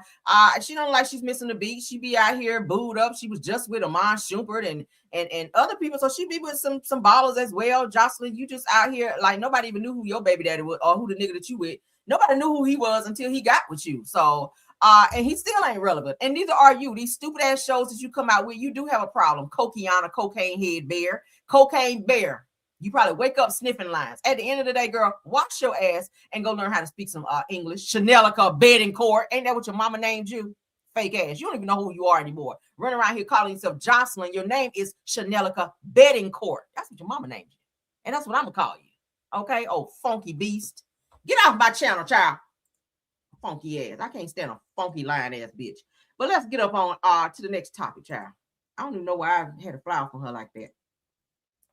She don't like she's missing the beat. She be out here booed up. She was just with Amon Shumpert and other people. So she be with some ballers as well. Joseline, you just out here like nobody even knew who your baby daddy was or who the nigga that you with. Nobody knew who he was until he got with you. So and he still ain't relevant. And neither are you. These stupid ass shows that you come out with, you do have a problem. Coquiana, cocaine head bear, cocaine bear. You probably wake up sniffing lines. At the end of the day, girl, wash your ass and go learn how to speak some English. Chanelica Beddingcourt. Ain't that what your mama named you? Fake ass. You don't even know who you are anymore. Run around here calling yourself Joseline. Your name is Chanelica Beddingcourt. That's what your mama named you. And that's what I'm going to call you. Okay? Oh, funky beast. Get off my channel, child. Funky ass. I can't stand a funky lying ass bitch. But let's get up on to the next topic, child. I don't even know why I had a flower for her like that.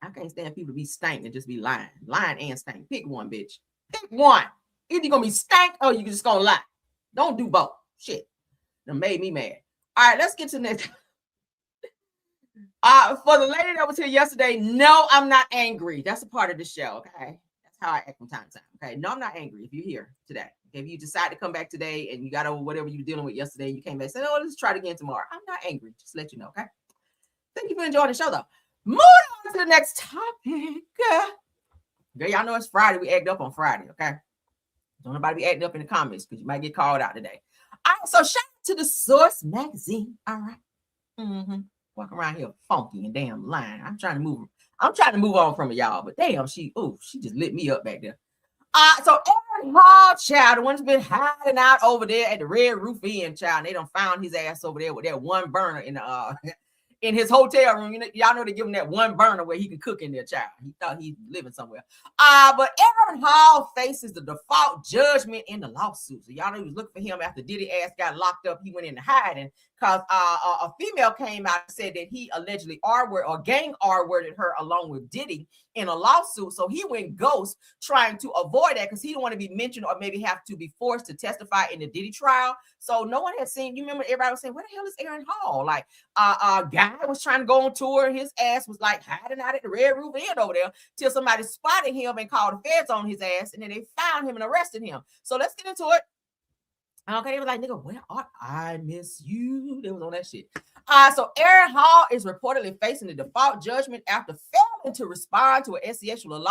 I can't stand people to be stank and just be lying. Lying and stank. Pick one, bitch. Pick one. Either you're going to be stank or you're just going to lie. Don't do both. Shit. That made me mad. All right, let's get to the next. For the lady that was here yesterday, no, I'm not angry. That's a part of the show, okay? That's how I act from time to time, okay? No, I'm not angry if you're here today. Okay? If you decide to come back today and you got over whatever you were dealing with yesterday, you came back and said, oh, let's try it again tomorrow. I'm not angry. Just let you know, okay? Thank you for enjoying the show, though. Moving on to the next topic. Girl, y'all know it's Friday. We act up on Friday, okay? Don't nobody be acting up in the comments because you might get called out today. All right, so shout out to the Source magazine. All right. Walking around here funky and damn lying. I'm trying to move on from it, y'all. But damn, she just lit me up back there. So Aaron Hall, child, the one's been hiding out over there at the Red Roof Inn, child. And they done found his ass over there with that one burner in the in his hotel room. You know, y'all know they give him that one burner where he can cook in there, child. He thought he's living somewhere. But Aaron Hall faces the default judgment in the lawsuit. So y'all know he was looking for him after Diddy ass got locked up. He went into hiding because a female came out and said that he allegedly gang R-worded her along with Diddy in a lawsuit. So he went ghost trying to avoid that because he didn't want to be mentioned or maybe have to be forced to testify in the Diddy trial. So no one had seen, you remember everybody was saying, where the hell is Aaron Hall? Like a guy was trying to go on tour and his ass was like hiding out at the Red Roof Inn over there till somebody spotted him and called the feds on his ass, and then they found him and arrested him. So let's get into it. Okay, they were like, nigga, where are I miss you? They was on that shit. So Aaron Hall is reportedly facing the default judgment after failing to respond to an sexual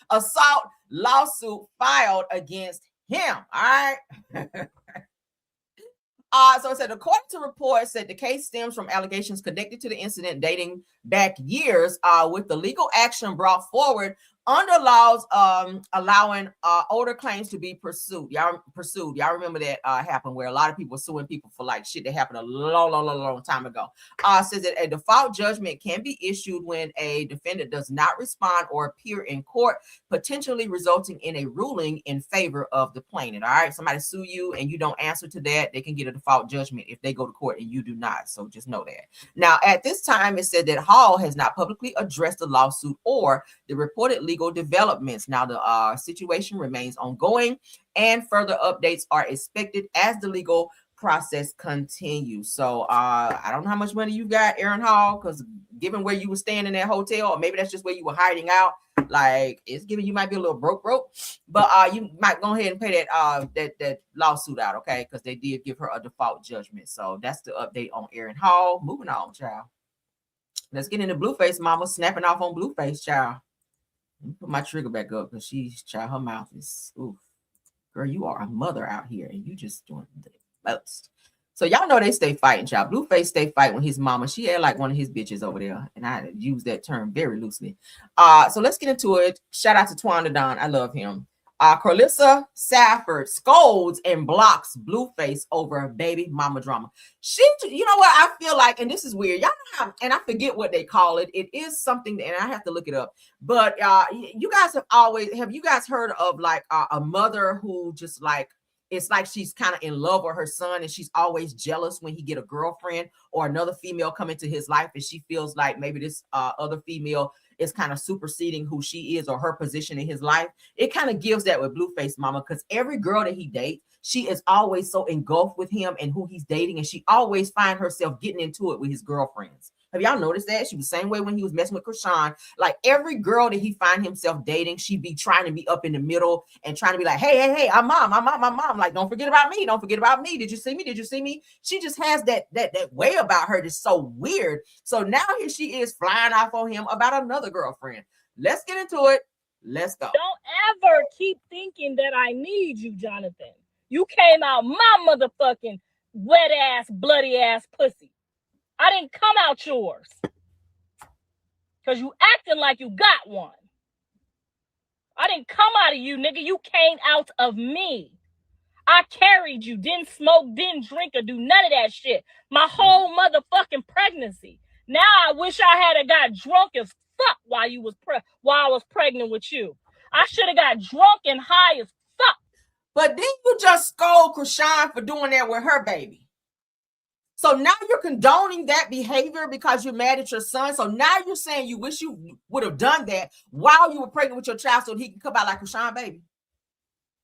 assault lawsuit filed against him. All right. So it said, according to reports, that the case stems from allegations connected to the incident dating back years, with the legal action brought forward under laws allowing older claims to be pursued. Y'all remember that happened where a lot of people were suing people for like shit that happened a long time ago. Says that a default judgment can be issued when a defendant does not respond or appear in court, potentially resulting in a ruling in favor of the plaintiff. All right, somebody sue you and you don't answer to that, they can get a default judgment if they go to court and you do not. So just know that. Now, at this time, it said that Hall has not publicly addressed the lawsuit or the reported legal developments. Now, the situation remains ongoing and further updates are expected as the legal process continues. So I don't know how much money you got, Aaron Hall, because given where you were staying in that hotel, or maybe that's just where you were hiding out, like it's giving you might be a little broke, but you might go ahead and pay that lawsuit out, okay? Because they did give her a default judgment. So that's the update on Aaron Hall. Moving on, child. Let's get into Blueface mama snapping off on Blueface, child. Let me put my trigger back up because she's, child, her mouth is, oof. Girl, you are a mother out here and you just doing the most. So y'all know they stay fighting, child. Blueface stay fighting with his mama. She had like one of his bitches over there. And I use that term very loosely. So let's get into it. Shout out to Twanda Don. I love him. Carlissa Safford scolds and blocks Blueface over baby mama drama. She, you know what I feel like, and this is weird. Y'all know how, and I forget what they call it. It is something, and I have to look it up. But you guys have you guys heard of like a mother who just like, it's like she's kind of in love with her son and she's always jealous when he get a girlfriend or another female come into his life and she feels like maybe this other female is kind of superseding who she is or her position in his life. It kind of gives that with Blueface mama, because every girl that he dates, she is always so engulfed with him and who he's dating, and she always find herself getting into it with his girlfriends. Have y'all noticed that? She was the same way when he was messing with Krishan. Like every girl that he find himself dating, she be trying to be up in the middle and trying to be like, hey, I'm mom. Like, don't forget about me. Don't forget about me. Did you see me? Did you see me? She just has that way about her that's so weird. So now here she is flying off on him about another girlfriend. Let's get into it. Let's go. Don't ever keep thinking that I need you, Jonathan. You came out my motherfucking wet ass, bloody ass pussy. I didn't come out yours. Because you acting like you got one. I didn't come out of you, nigga. You came out of me. I carried you, didn't smoke, didn't drink, or do none of that shit. My whole motherfucking pregnancy. Now I wish I had got drunk as fuck while I was pregnant with you. I should have got drunk and high as fuck. But then you just scold Krishan for doing that with her baby. So now you're condoning that behavior because you're mad at your son. So now you're saying you wish you would have done that while you were pregnant with your child so he can come out like Krishan baby.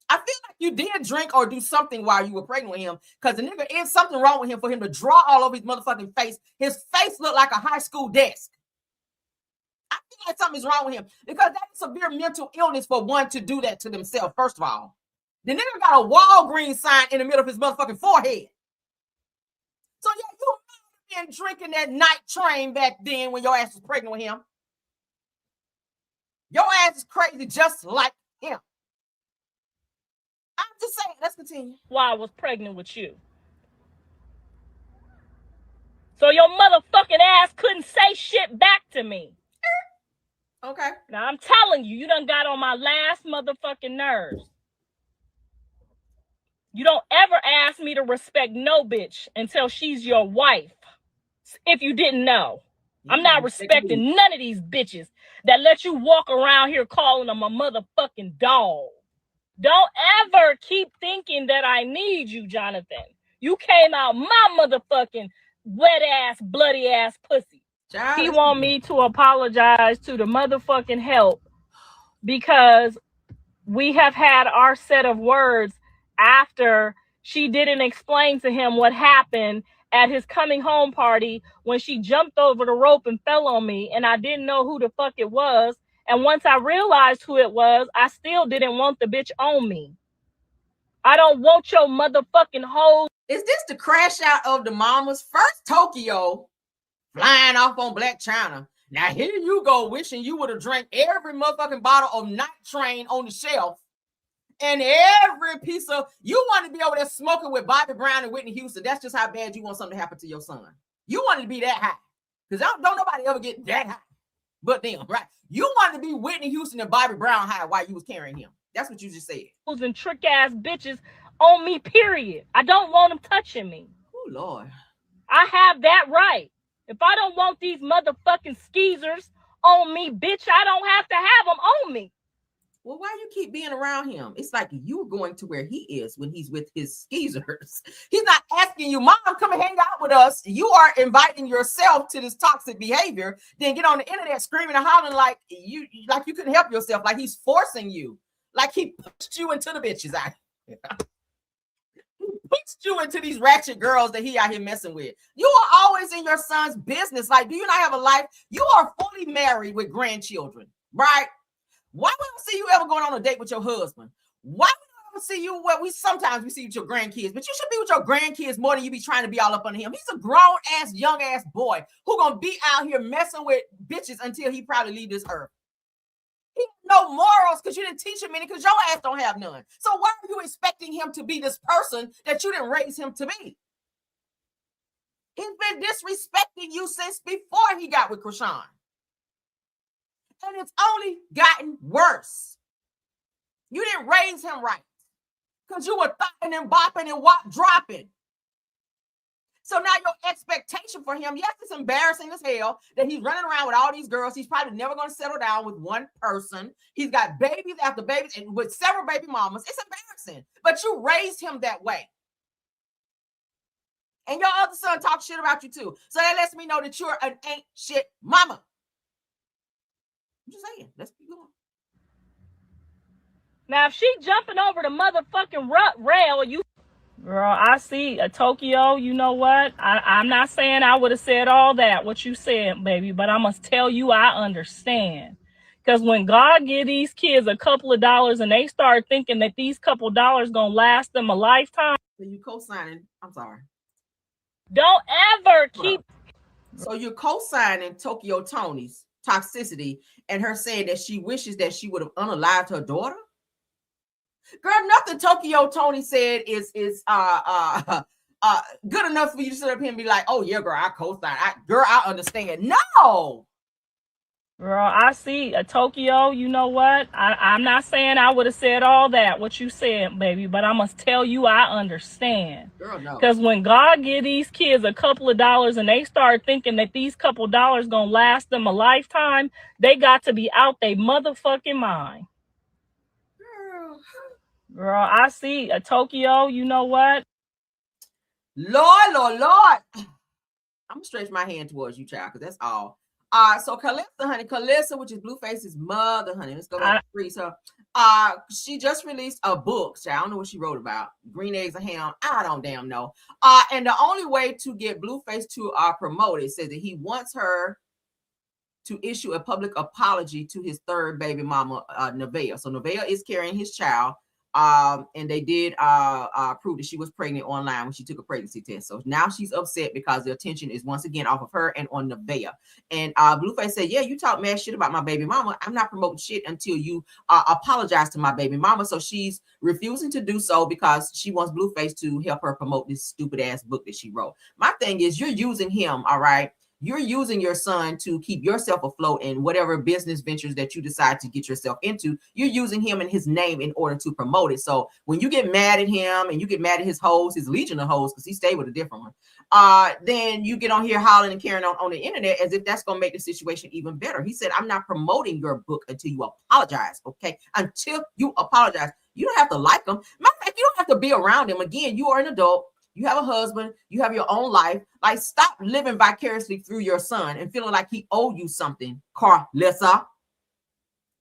I feel like you did drink or do something while you were pregnant with him, because the nigga is something wrong with him for him to draw all over his motherfucking face. His face looked like a high school desk. I feel like something is wrong with him because that's severe mental illness for one to do that to themselves, first of all. The nigga got a Walgreens sign in the middle of his motherfucking forehead. So yeah, you might have been drinking that night train back then when your ass was pregnant with him. Your ass is crazy just like him. I'm just saying, let's continue. While I was pregnant with you. So your motherfucking ass couldn't say shit back to me. Okay. Now I'm telling you, you done got on my last motherfucking nerves. You don't ever ask me to respect no bitch until she's your wife. If you didn't know. I'm not respecting none of these bitches that let you walk around here calling them a motherfucking dog. Don't ever keep thinking that I need you, Jonathan. You came out my motherfucking wet ass, bloody ass pussy. He want me to apologize to the motherfucking help because we have had our set of words after she didn't explain to him what happened at his coming home party when she jumped over the rope and fell on me and I didn't know who the fuck it was. And once I realized who it was, I still didn't want the bitch on me. I don't want your motherfucking hoe. Is this the crash out of the mamas? First Tokyo flying off on Black China. Now here you go wishing you would have drank every motherfucking bottle of Night Train on the shelf. And every piece of, you want to be over there smoking with Bobby Brown and Whitney Houston. That's just how bad you want something to happen to your son. You want to be that high. Because don't nobody ever get that high. But them, right? You want to be Whitney Houston and Bobby Brown high while you was carrying him. That's what you just said. And trick ass bitches on me, period. I don't want them touching me. Oh, Lord. I have that right. If I don't want these motherfucking skeezers on me, bitch, I don't have to have them on me. Well, why you keep being around him? It's like you're going to where he is when he's with his skeezers. He's not asking you, Mom, come and hang out with us. You are inviting yourself to this toxic behavior. Then get on the internet screaming and hollering like you couldn't help yourself. Like he's forcing you. Like he pushed you into the bitches. He pushed you into these ratchet girls that he out here messing with? You are always in your son's business. Like, do you not have a life? You are fully married with grandchildren, right? Why would I see you ever going on a date with your husband? Why would I see you? Well, sometimes we see with your grandkids, but you should be with your grandkids more than you be trying to be all up under him. He's a grown ass, young ass boy who gonna be out here messing with bitches until he probably leave this earth. He has no morals because you didn't teach him any, because your ass don't have none. So why are you expecting him to be this person that you didn't raise him to be? He's been disrespecting you since before he got with Krishan. And it's only gotten worse. You didn't raise him right because you were thumping and bopping and dropping. So now your expectation for him, yes, it's embarrassing as hell that he's running around with all these girls. He's probably never going to settle down with one person. He's got babies after babies and with several baby mamas. It's embarrassing, but you raised him that way. And your other son talks shit about you too. So that lets me know that you're an ain't shit mama. I'm just saying, let's be going. Now, if she jumping over the motherfucking rail, you... Girl, I see a Tokyo. You know what? I'm not saying I would have said all that, what you said, baby, but I must tell you I understand. Because when God give these kids a couple of dollars and they start thinking that these couple of dollars going to last them a lifetime. So you co-signing, I'm sorry. Don't ever keep... So you're co-signing Tokyo Tony's toxicity and her saying that she wishes that she would have unalived her daughter? Girl, nothing Tokyo Tony said is good enough for you to sit up here and be like, oh yeah, girl, I co-sign. I understand. No. Girl, I see a Tokyo. You know what? I'm not saying I would have said all that, what you said, baby, but I must tell you I understand. Girl, no. Because when God give these kids a couple of dollars and they start thinking that these couple of dollars gonna last them a lifetime, they got to be out their motherfucking mind. Girl, I see a Tokyo. You know what? Lord. I'm gonna stretch my hand towards you, child, because that's all. So Calissa, which is Blueface's mother, honey. Let's go back to Free. So she just released a book. So I don't know what she wrote about. Green eggs and ham. I don't damn know. And the only way to get Blueface to promote it says that he wants her to issue a public apology to his third baby mama, Nevaeh. So Nevaeh is carrying his child. And they did prove that she was pregnant online when she took a pregnancy test. So now she's upset because the attention is once again off of her and on Nevaeh. And Blueface said, yeah, you talk mad shit about my baby mama. I'm not promoting shit until you apologize to my baby mama. So she's refusing to do so because she wants Blueface to help her promote this stupid ass book that she wrote. My thing is, you're using him, all right? You're using your son to keep yourself afloat in whatever business ventures that you decide to get yourself into. You're using him and his name in order to promote it. So when you get mad at him and you get mad at his hoes, his legion of hoes, because he stayed with a different one, then you get on here hollering and carrying on the internet as if that's going to make the situation even better. He said, I'm not promoting your book until you apologize, okay? Until you apologize. You don't have to like him. Matter of fact, you don't have to be around him. Again, you are an adult. You have a husband. You have your own life. Like, stop living vicariously through your son and feeling like he owed you something, Carlissa.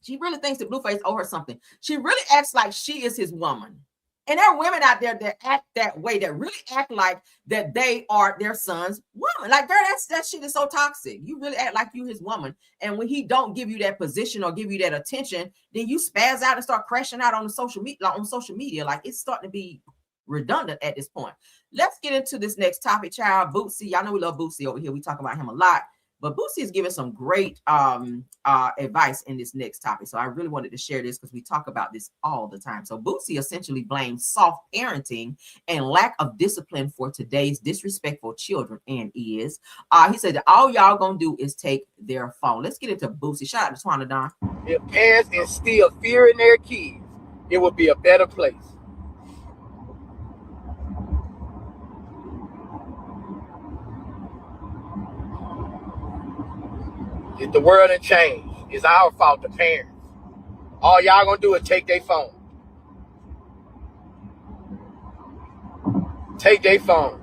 She really thinks that Blueface owe her something. She really acts like she is his woman. And there are women out there that act that way, that really act like that they are their son's woman. Like, girl, that shit is so toxic. You really act like you his woman. And when he don't give you that position or give you that attention, then you spaz out and start crashing out on the social media. Like, it's starting to be redundant at this point. Let's get into this next topic, child. Bootsy. Y'all know we love Bootsy over here. We talk about him a lot. But Bootsy is giving some great advice in this next topic. So I really wanted to share this because we talk about this all the time. So Bootsy essentially blames soft parenting and lack of discipline for today's disrespectful children. And he said that all y'all gonna do is take their phone. Let's get into Bootsy. Shout out to Twana Don. If parents instill fear in their kids, it would be a better place. If the world ain't changed, it's our fault, the parents. All y'all gonna do is take their phone. Take their phone.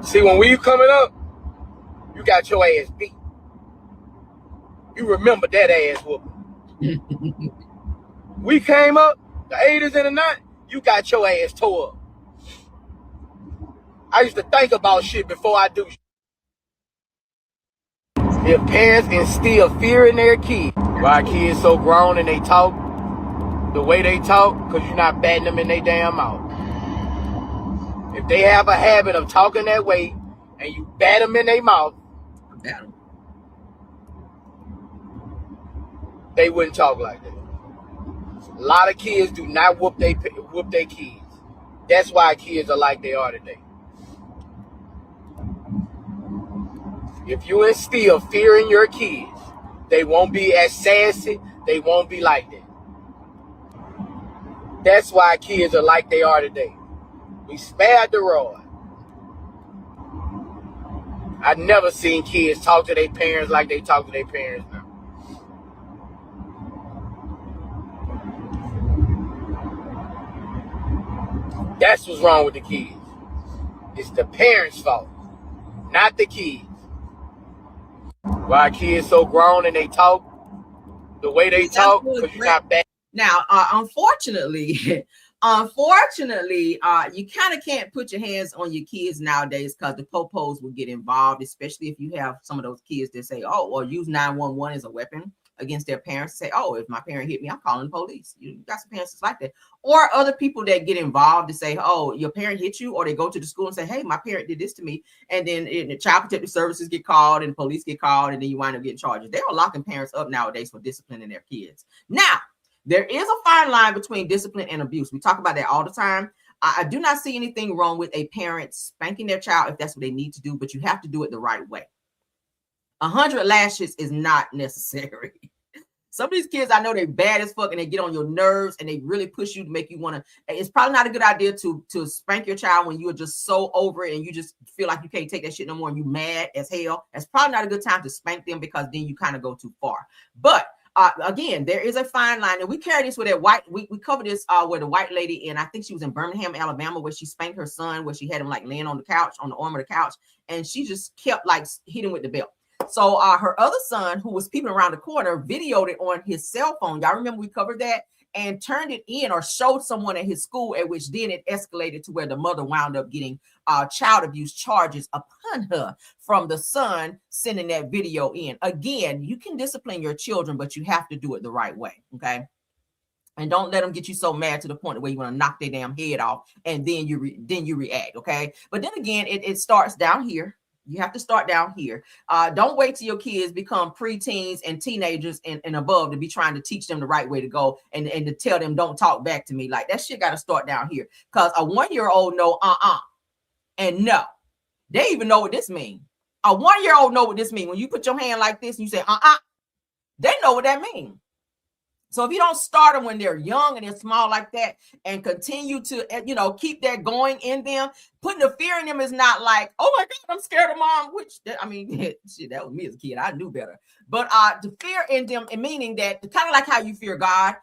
See, when we coming up, you got your ass beat. You remember that ass whooping. We came up, the 80s and the 90s, you got your ass tore up. I used to think about shit before I do shit. If parents instill fear in their kids, why kids so grown and they talk the way they talk, because you're not batting them in their damn mouth. If they have a habit of talking that way and you bat them in their mouth, they wouldn't talk like that. A lot of kids do not whoop their kids. That's why kids are like they are today. If you instill fear in your kids, they won't be as sassy. They won't be like that. That's why kids are like they are today. We spared the rod. I've never seen kids talk to their parents like they talk to their parents now. That's what's wrong with the kids. It's the parents' fault, not the kids. Why kids so grown and they talk the way they talk? Because you're not bad. Now, unfortunately, you kind of can't put your hands on your kids nowadays because the popos will get involved, especially if you have some of those kids that say, oh, or use 911 as a weapon against their parents. Say, oh, if my parent hit me, I'm calling the police. You got some parents that's like that. Or other people that get involved to say, oh, your parent hit you, or they go to the school and say, hey, my parent did this to me. And then the child protective services get called and the police get called, and then you wind up getting charges. They are locking parents up nowadays for disciplining their kids. Now, there is a fine line between discipline and abuse. We talk about that all the time. I do not see anything wrong with a parent spanking their child if that's what they need to do, but you have to do it the right way. 100 lashes is not necessary. Some of these kids, I know they're bad as fuck and they get on your nerves and they really push you to make you want to. It's probably not a good idea to spank your child when you are just so over it and you just feel like you can't take that shit no more and you mad as hell. That's probably not a good time to spank them because then you kind of go too far. But again, there is a fine line, and we carry this with that white. We covered this with a white lady, and I think she was in Birmingham, Alabama, where she spanked her son, where she had him like laying on the couch, on the arm of the couch, and she just kept like hitting with the belt. So her other son, who was peeping around the corner, videoed it on his cell phone. Y'all remember we covered that, and turned it in or showed someone at his school, at which then it escalated to where the mother wound up getting child abuse charges upon her from the son sending that video in. Again, you can discipline your children, but you have to do it the right way, okay? And don't let them get you so mad to the point where you want to knock their damn head off, and then you react, okay? But then again, it starts down here. You have to start down here. Don't wait till your kids become preteens and teenagers and above to be trying to teach them the right way to go and to tell them don't talk back to me. Like, that shit got to start down here, because a 1-year-old know and no. They even know what this means. A 1-year-old know what this means. When you put your hand like this and you say they know what that means. So if you don't start them when they're young and they're small like that and continue to, keep that going in them, putting the fear in them is not like, oh my God, I'm scared of mom, shit, that was me as a kid. I knew better. But the fear in them, and meaning that kind of like how you fear God,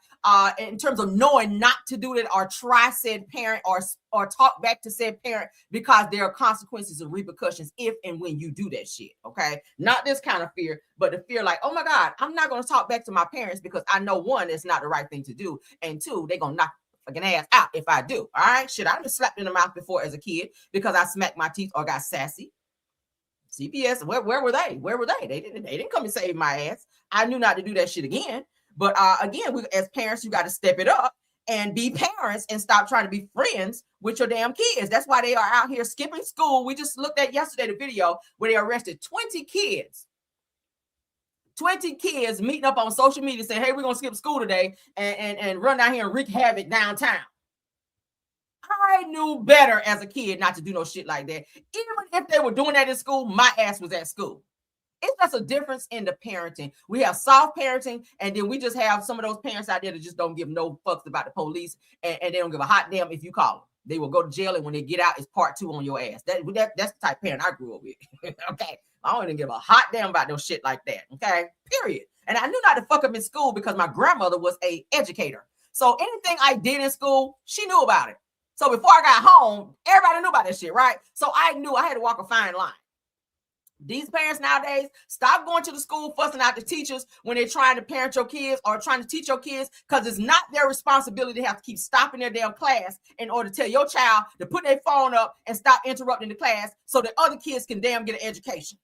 in terms of knowing not to do that or try said parent or talk back to said parent, because there are consequences and repercussions if and when you do that shit, okay? Not this kind of fear, but the fear like, oh my God, I'm not going to talk back to my parents because I know, one, it's not the right thing to do, and two, they're going to knock fucking ass out if I do, all right? Shit, I've been slapped in the mouth before as a kid because I smacked my teeth or got sassy. CPS, where were they? Where were they? They didn't come and save my ass. I knew not to do that shit again. But again, we as parents, you got to step it up and be parents and stop trying to be friends with your damn kids. That's why they are out here skipping school. We just looked at yesterday the video where they arrested 20 kids. 20 kids meeting up on social media saying, hey, we're going to skip school today and run down here and wreak havoc downtown. I knew better as a kid not to do no shit like that. Even if they were doing that in school, my ass was at school. It's just a difference in the parenting. We have soft parenting, and then we just have some of those parents out there that just don't give no fucks about the police, and they don't give a hot damn if you call them. They will go to jail, and when they get out, it's part 2 on your ass. That's the type of parent I grew up with. Okay? I don't even give a hot damn about no shit like that. Okay? Period. And I knew not to fuck up in school because my grandmother was an educator. So anything I did in school, she knew about it. So before I got home, everybody knew about that shit, right? So I knew I had to walk a fine line. These parents nowadays, stop going to the school fussing out the teachers when they're trying to parent your kids or trying to teach your kids, because it's not their responsibility to have to keep stopping their damn class in order to tell your child to put their phone up and stop interrupting the class so that other kids can damn get an education.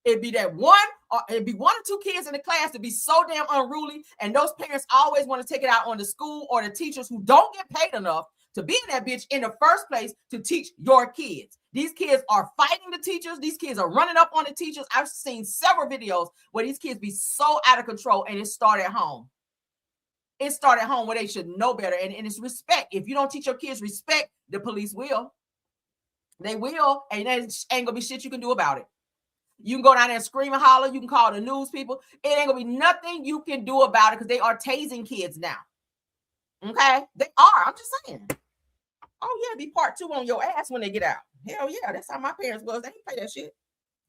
It'd be that one, or it'd be one or two kids in the class to be so damn unruly, and those parents always want to take it out on the school or the teachers who don't get paid enough to be in that bitch in the first place to teach your kids. These kids are fighting the teachers. These kids are running up on the teachers. I've seen several videos where these kids be so out of control, and it started at home. It started at home where they should know better, and it's respect. If you don't teach your kids respect, the police will. They will, and there ain't gonna be shit you can do about it. You can go down there and scream and holler. You can call the news people. It ain't gonna be nothing you can do about it because they are tasing kids now. Okay? They are. I'm just saying. Oh, yeah, be part 2 on your ass when they get out. Hell yeah, that's how my parents was. They didn't pay that shit.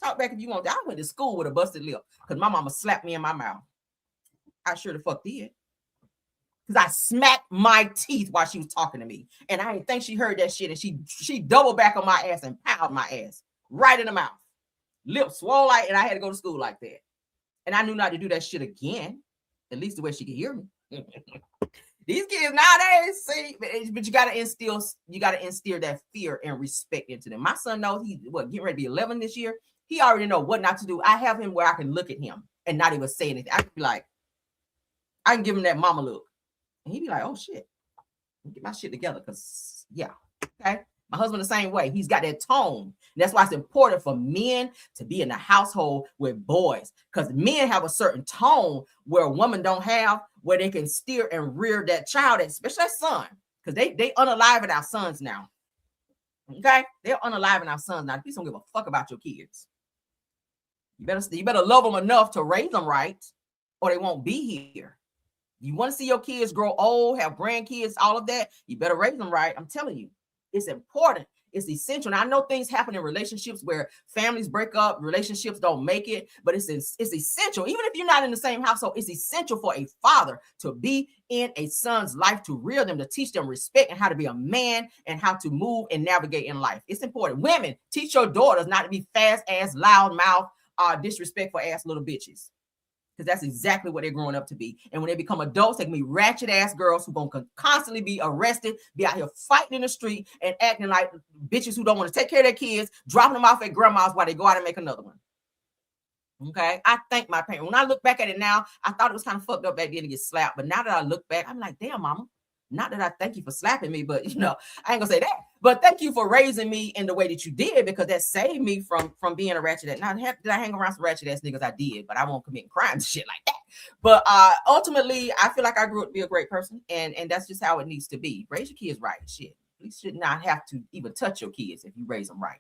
Talk back if you want. I went to school with a busted lip because my mama slapped me in my mouth. I sure the fuck did. Because I smacked my teeth while she was talking to me. And I didn't think she heard that shit. And she doubled back on my ass and pounded my ass right in the mouth. Lips swole like, and I had to go to school like that. And I knew not to do that shit again. At least the way she could hear me. These kids nowadays, see, but you gotta instill that fear and respect into them. My son knows he's getting ready to be 11 this year. He already know what not to do. I have him where I can look at him and not even say anything. I can be like, I can give him that mama look. And he'd be like, oh shit, get my shit together. Cause yeah, okay. My husband the same way. He's got that tone. And that's why it's important for men to be in a household with boys. Because men have a certain tone where a woman don't have, where they can steer and rear that child, especially that son. Because they unaliving our sons now. Okay? They're unaliving our sons now. Please don't give a fuck about your kids. You better love them enough to raise them right, or they won't be here. You want to see your kids grow old, have grandkids, all of that, you better raise them right. I'm telling you. It's important. It's essential. And I know things happen in relationships where families break up, relationships don't make it, but it's essential. Even if you're not in the same household, it's essential for a father to be in a son's life, to rear them, to teach them respect and how to be a man and how to move and navigate in life. It's important. Women, teach your daughters not to be fast ass, loud mouth, disrespectful ass little bitches. Because that's exactly what they're growing up to be. And when they become adults, they can be ratchet ass girls who going to constantly be arrested, be out here fighting in the street and acting like bitches who don't want to take care of their kids, dropping them off at grandma's while they go out and make another one. Okay. I thank my parents. When I look back at it now, I thought it was kind of fucked up back then to get slapped. But now that I look back, I'm like, damn, mama. Not that I thank you for slapping me, but I ain't gonna say that. But thank you for raising me in the way that you did, because that saved me from being a ratchet ass. Now, did I hang around some ratchet ass niggas? I did, but I won't commit crimes and shit like that. But ultimately, I feel like I grew up to be a great person, and that's just how it needs to be. Raise your kids right, shit. You should not have to even touch your kids if you raise them right.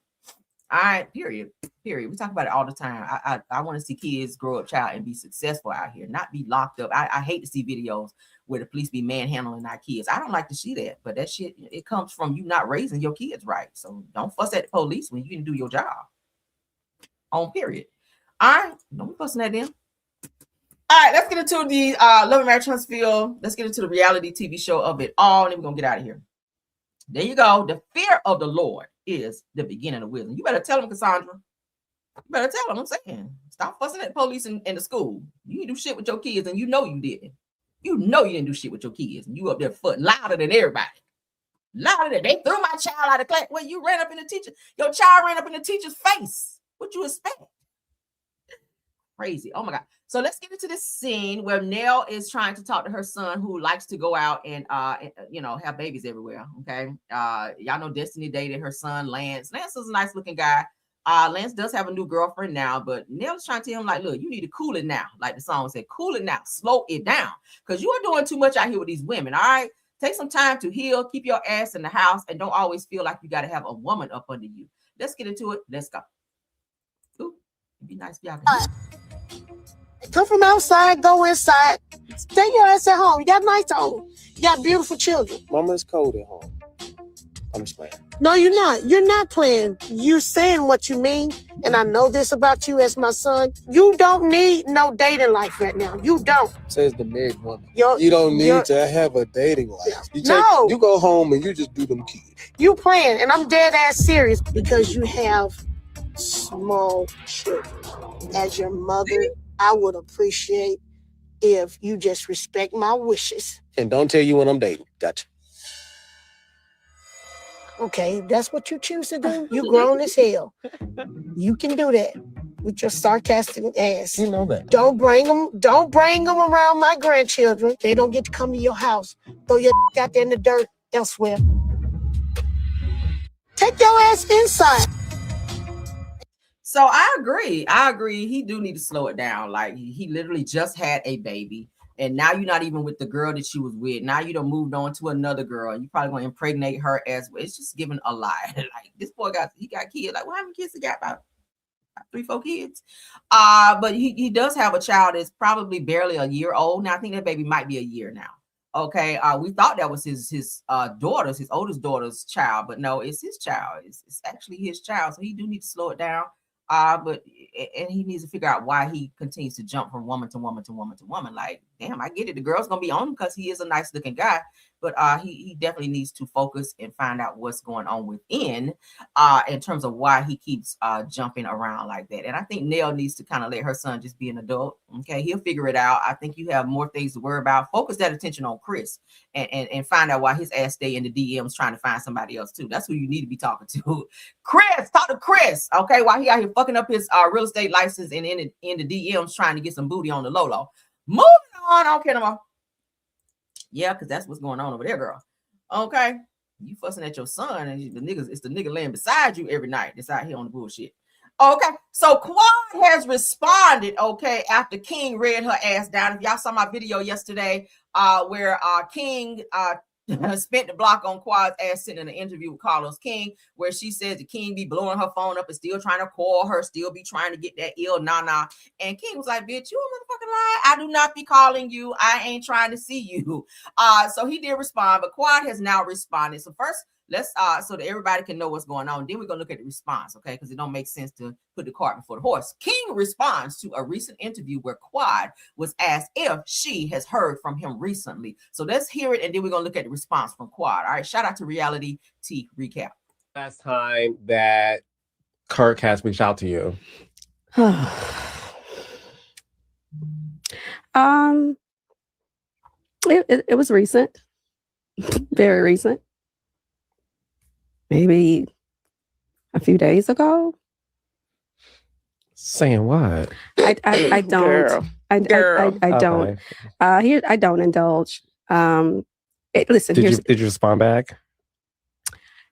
All right, period. We talk about it all the time. I want to see kids grow up, child, and be successful out here, not be locked up. I hate to see videos where the police be manhandling our kids. I don't like to see that, but that shit, it comes from you not raising your kids right. So don't fuss at the police when you didn't do your job. On period. All right, don't be fussing at them. All right, let's get into the Love and Marriage Huntsville. Let's get into the reality TV show of it all, and then we're gonna get out of here. There you go. The fear of the Lord is the beginning of wisdom. You better tell them, Cassandra. You better tell them. I'm saying, stop fussing at the police in the school. You didn't do shit with your kids, and you know you didn't. You know you didn't do shit with your kids, and you up there foot louder than everybody. Louder than they threw my child out of class. Well, you ran up in the teacher. Your child ran up in the teacher's face. What you expect? Crazy. Oh my God. So let's get into this scene where Nell is trying to talk to her son, who likes to go out and have babies everywhere. Okay. Y'all know Destiny dated her son, Lance. Lance is a nice looking guy. Lance does have a new girlfriend now, but Nell is trying to tell him, like, look, you need to cool it now. Like the song said, cool it now, slow it down. Because you are doing too much out here with these women. All right. Take some time to heal, keep your ass in the house, and don't always feel like you got to have a woman up under you. Let's get into it. Let's go. Ooh, it'd be nice if y'all can hear. Come from outside, go inside. Stay your ass at home. You got nice home. You got beautiful children. Mama, it's cold at home. I'm just playing. No, you're not. You're not playing. You're saying what you mean, and I know this about you as my son. You don't need no dating life right now. You don't. Says the married woman. You don't need to have a dating life. You go home and you just do them kids. You playing, and I'm dead ass serious because you have small children. As your mother, I would appreciate if you just respect my wishes. And don't tell you when I'm dating. Gotcha. Okay, if that's what you choose to do, you grown as hell. You can do that with your sarcastic ass. You know that. Don't bring them around my grandchildren. They don't get to come to your house. Throw your out there in the dirt elsewhere. Take your ass inside. So I agree. He do need to slow it down. Like he literally just had a baby, and now you're not even with the girl that you was with. Now you done moved on to another girl, and you probably gonna impregnate her as well. It's just giving a lie. Like this boy got kids. Like, well, how many kids he got? About 3-4 kids. But he does have a child that's probably barely a year old now. I think that baby might be a year now. Okay, we thought that was his daughter's, his oldest daughter's child, but no, it's his child. It's actually his child. So he do need to slow it down. But he needs to figure out why he continues to jump from woman to woman to woman to woman. Like, damn, I get it. The girl's gonna be on him because he is a nice looking guy, but he definitely needs to focus and find out what's going on within, in terms of why he keeps jumping around like that. And I think Nell needs to kind of let her son just be an adult. Okay, he'll figure it out. I think you have more things to worry about. Focus that attention on Chris and find out why his ass stay in the DMs trying to find somebody else too. That's who you need to be talking to. Chris, talk to Chris. Okay, while he out here fucking up his real estate license and in the DMs trying to get some booty on the low. Moving on. I don't care no more. Yeah, because that's what's going on over there, girl. Okay, you fussing at your son, and it's the nigga laying beside you every night that's out here on the bullshit. Okay, so Quad has responded, okay, after King read her ass down. If y'all saw my video yesterday, where King spent the block on Quad's ass sitting in an interview with Carlos King, where she says the King be blowing her phone up and still trying to call her, still be trying to get that ill nah. And King was like, bitch, you a motherfucking lie. I do not be calling you. I ain't trying to see you. So he did respond, but Quad has now responded. So first, let's so that everybody can know what's going on. Then we're gonna look at the response, okay? Because it don't make sense to put the cart before the horse. King responds to a recent interview where Quad was asked if she has heard from him recently. So let's hear it, and then we're gonna look at the response from Quad. All right, shout out to Reality T Recap. Last time that Kirk has reached out to you. It was recent, very recent. Maybe a few days ago. Saying what? I don't. Girl. I don't. Here I don't indulge. Listen. Did you respond back?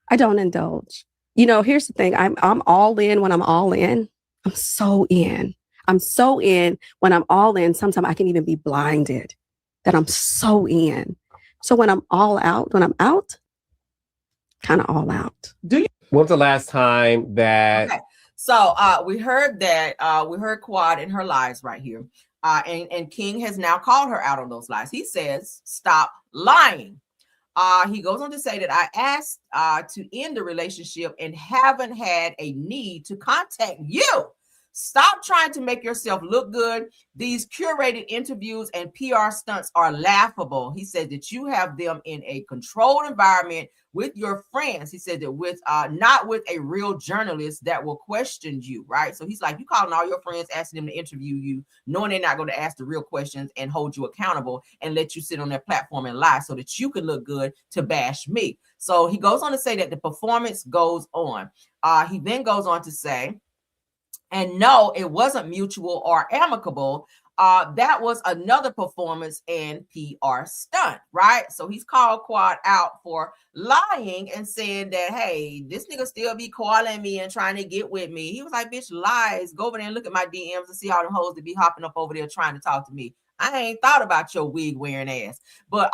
I don't indulge. You know, here's the thing. I'm all in when I'm all in. I'm so in. I'm so in when I'm all in. Sometimes I can even be blinded that I'm so in. So when I'm all out, when I'm out, kind of all out. When was the last time that? Okay. So we heard that we heard Quad in her lies right here, and King has now called her out on those lies. He says, "Stop lying." He goes on to say that I asked to end the relationship and haven't had a need to contact you. Stop trying to make yourself look good. These curated interviews and PR stunts are laughable. He said that you have them in a controlled environment with your friends. He said that with not with a real journalist that will question you, right? So he's like, you calling all your friends, asking them to interview you, knowing they're not going to ask the real questions and hold you accountable and let you sit on their platform and lie so that you can look good to bash me. So he goes on to say that the performance goes on. He then goes on to say, and no, it wasn't mutual or amicable. That was another performance and PR stunt, right? So he's called Quad out for lying and saying that, hey, this nigga still be calling me and trying to get with me. He was like, bitch, lies. Go over there and look at my DMs and see all the hoes that be hopping up over there trying to talk to me. I ain't thought about your wig wearing ass. But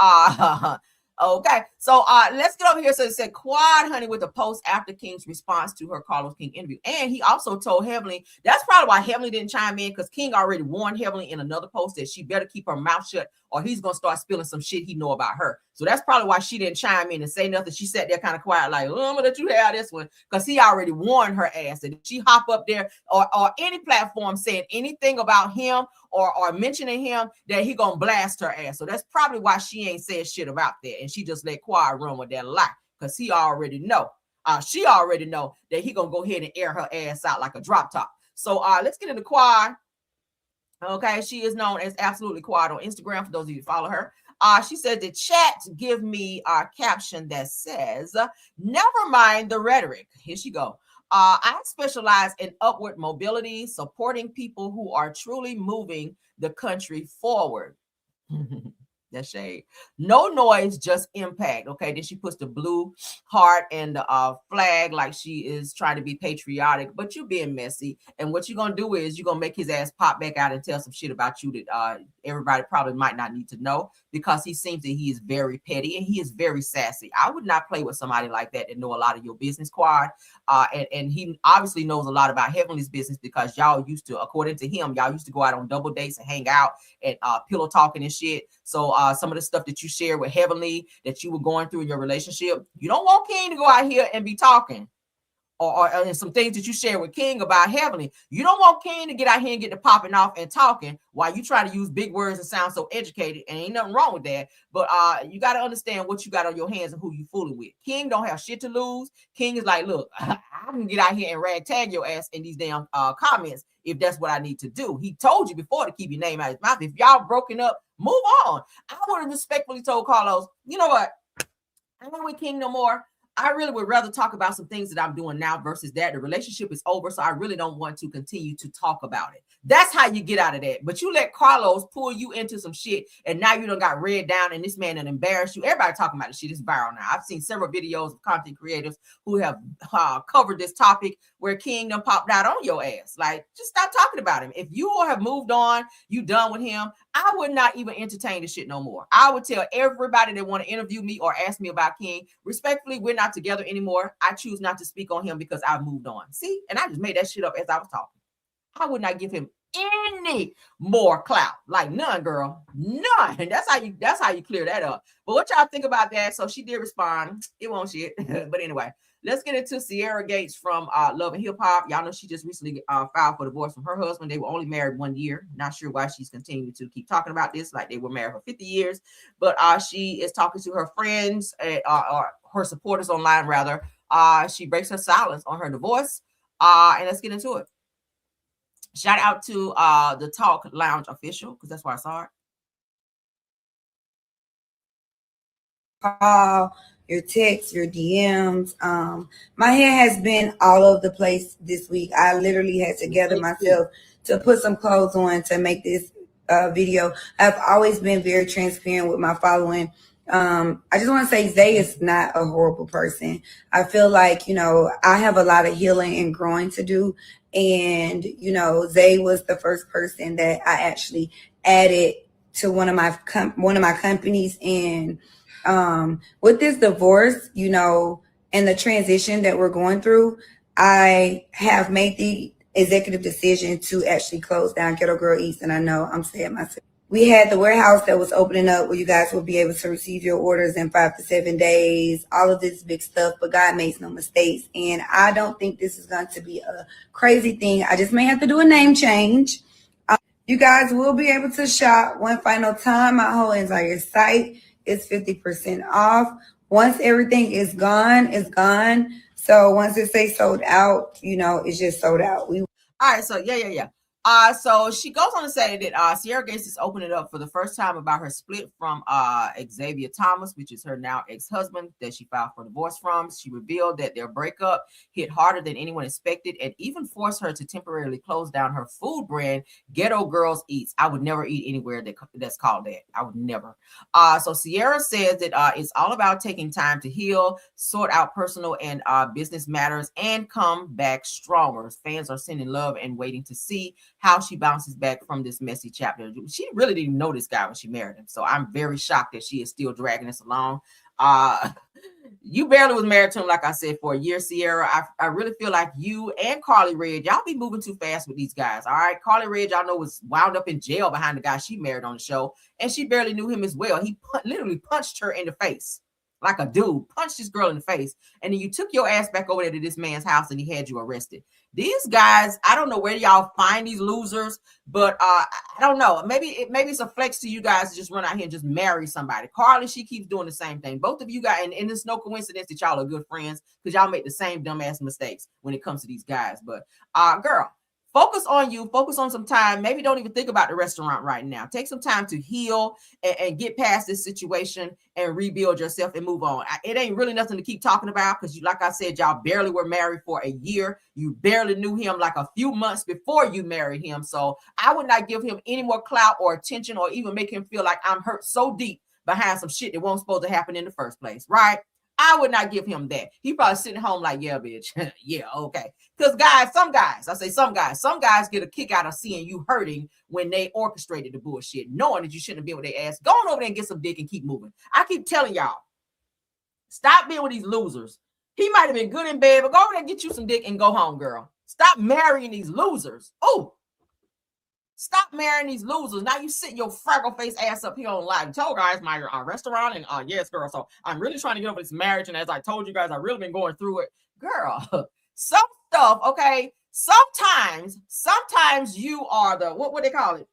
okay, so let's get over here. So it said Quad, honey, with the post after King's response to her Carlos King interview. And he also told Heavenly, that's probably why Heavenly didn't chime in, because King already warned Heavenly in another post that she better keep her mouth shut or he's going to start spilling some shit he know about her. So that's probably why she didn't chime in and say nothing. She sat there kind of quiet like, oh, I'm going to let you have this one, because he already warned her ass that if she hop up there or any platform saying anything about him or mentioning him, that he going to blast her ass. So that's probably why she ain't said shit about that. And she just let Quad run with that lie, because he already know. she already know that he gonna go ahead and air her ass out like a drop top. So let's get into Quad. Okay, she is known as Absolutely Quad on Instagram for those of you who follow her. She said the chat give me a caption that says, never mind the rhetoric. Here she go. I specialize in upward mobility, supporting people who are truly moving the country forward. That shade. No noise, just impact. Okay, then she puts the blue heart and the flag like she is trying to be patriotic, but you being messy. And what you're gonna do is you're gonna make his ass pop back out and tell some shit about you that everybody probably might not need to know, because he seems that he is very petty and he is very sassy. I would not play with somebody like that and know a lot of your business, Quad. And he obviously knows a lot about Heavenly's business, because y'all used to, according to him, y'all used to go out on double dates and hang out and pillow talking and shit. So some of the stuff that you share with Heavenly that you were going through in your relationship, you don't want King to go out here and be talking. Or some things that you share with King about Heavenly. You don't want King to get out here and get to popping off and talking while you try to use big words and sound so educated, and ain't nothing wrong with that. But you got to understand what you got on your hands and who you fooling with. King don't have shit to lose. King is like, look, I can get out here and ragtag your ass in these damn comments if that's what I need to do. He told you before to keep your name out of his mouth. If y'all broken up, move on. I would have respectfully told Carlos, you know what? I'm not with King no more. I really would rather talk about some things that I'm doing now versus that. The relationship is over, so I really don't want to continue to talk about it. That's how you get out of that. But you let Carlos pull you into some shit, and now you done got read down, and this man done embarrassed you. Everybody talking about this shit. It's viral now. I've seen several videos of content creators who have covered this topic where King done popped out on your ass. Like, just stop talking about him. If you have moved on, you done with him, I would not even entertain this shit no more. I would tell everybody that want to interview me or ask me about King, respectfully, we're not together anymore. I choose not to speak on him because I've moved on. See, and I just made that shit up as I was talking. I would not give him any more clout. Like none, girl. None. And that's how you clear that up. But what y'all think about that? So she did respond. It won't shit. But anyway, let's get into Sierra Gates from Love and Hip Hop. Y'all know she just recently filed for divorce from her husband. They were only married 1 year. Not sure why she's continuing to keep talking about this, like they were married for 50 years. But she is talking to her friends, or her supporters online, rather. She breaks her silence on her divorce. And let's get into it. Shout out to the Talk Lounge official, because that's where I saw it. Call, your texts, your DMs. My hair has been all over the place this week. I literally had to gather myself to put some clothes on to make this video. I've always been very transparent with my following. I just want to say Zay is not a horrible person. I feel like, I have a lot of healing and growing to do. And, Zay was the first person that I actually added to one of my companies. And with this divorce, and the transition that we're going through, I have made the executive decision to actually close down Ghetto Girl East. And I know I'm saying myself. We had the warehouse that was opening up where you guys will be able to receive your orders in 5 to 7 days, all of this big stuff, but God makes no mistakes. And I don't think this is going to be a crazy thing. I just may have to do a name change. You guys will be able to shop one final time. My whole entire site is 50% off. Once everything is gone, it's gone. So once it says sold out, it's just sold out. All right, so yeah. So she goes on to say that Sierra Gates is opening up for the first time about her split from Xavier Thomas, which is her now ex-husband that she filed for divorce from. She revealed that their breakup hit harder than anyone expected and even forced her to temporarily close down her food brand, Ghetto Girls Eats. I would never eat anywhere that's called that. I would never. So Sierra says that it's all about taking time to heal, sort out personal and business matters, and come back stronger. Fans are sending love and waiting to see how she bounces back from this messy chapter. She really didn't know this guy when she married him. So I'm very shocked that she is still dragging this along. You barely was married to him, like I said, for a year, Sierra. I really feel like you and Carly Red, y'all be moving too fast with these guys. All right. Carly Red, y'all know, was wound up in jail behind the guy she married on the show. And she barely knew him as well. He literally punched her in the face. like a dude, punched this girl in the face, and then you took your ass back over there to this man's house and he had you arrested. These guys, I don't know where y'all find these losers, but I don't know. Maybe it's a flex to you guys to just run out here and just marry somebody. Carly, she keeps doing the same thing. Both of you guys, and it's no coincidence that y'all are good friends because y'all make the same dumbass mistakes when it comes to these guys. But girl, focus on you. Focus on some time. Maybe don't even think about the restaurant right now. Take some time to heal and get past this situation and rebuild yourself and move on. It ain't really nothing to keep talking about because, like I said, y'all barely were married for a year. You barely knew him like a few months before you married him. So I would not give him any more clout or attention or even make him feel like I'm hurt so deep behind some shit that wasn't supposed to happen in the first place, right? I would not give him that. He probably sitting home like, yeah, bitch. Yeah, okay. Because some guys get a kick out of seeing you hurting when they orchestrated the bullshit, knowing that you shouldn't have been with their ass. Go on over there and get some dick and keep moving. I keep telling y'all, stop being with these losers. He might have been good in bed, but go over there and get you some dick and go home, girl. Stop marrying these losers. Oh, stop marrying these losers. Now you sit your fraggle face ass up here on live. I told guys my restaurant and yes, girl. So I'm really trying to get over this marriage. And as I told you guys, I've really been going through it. Girl, some stuff, okay. Sometimes you are the what they call it?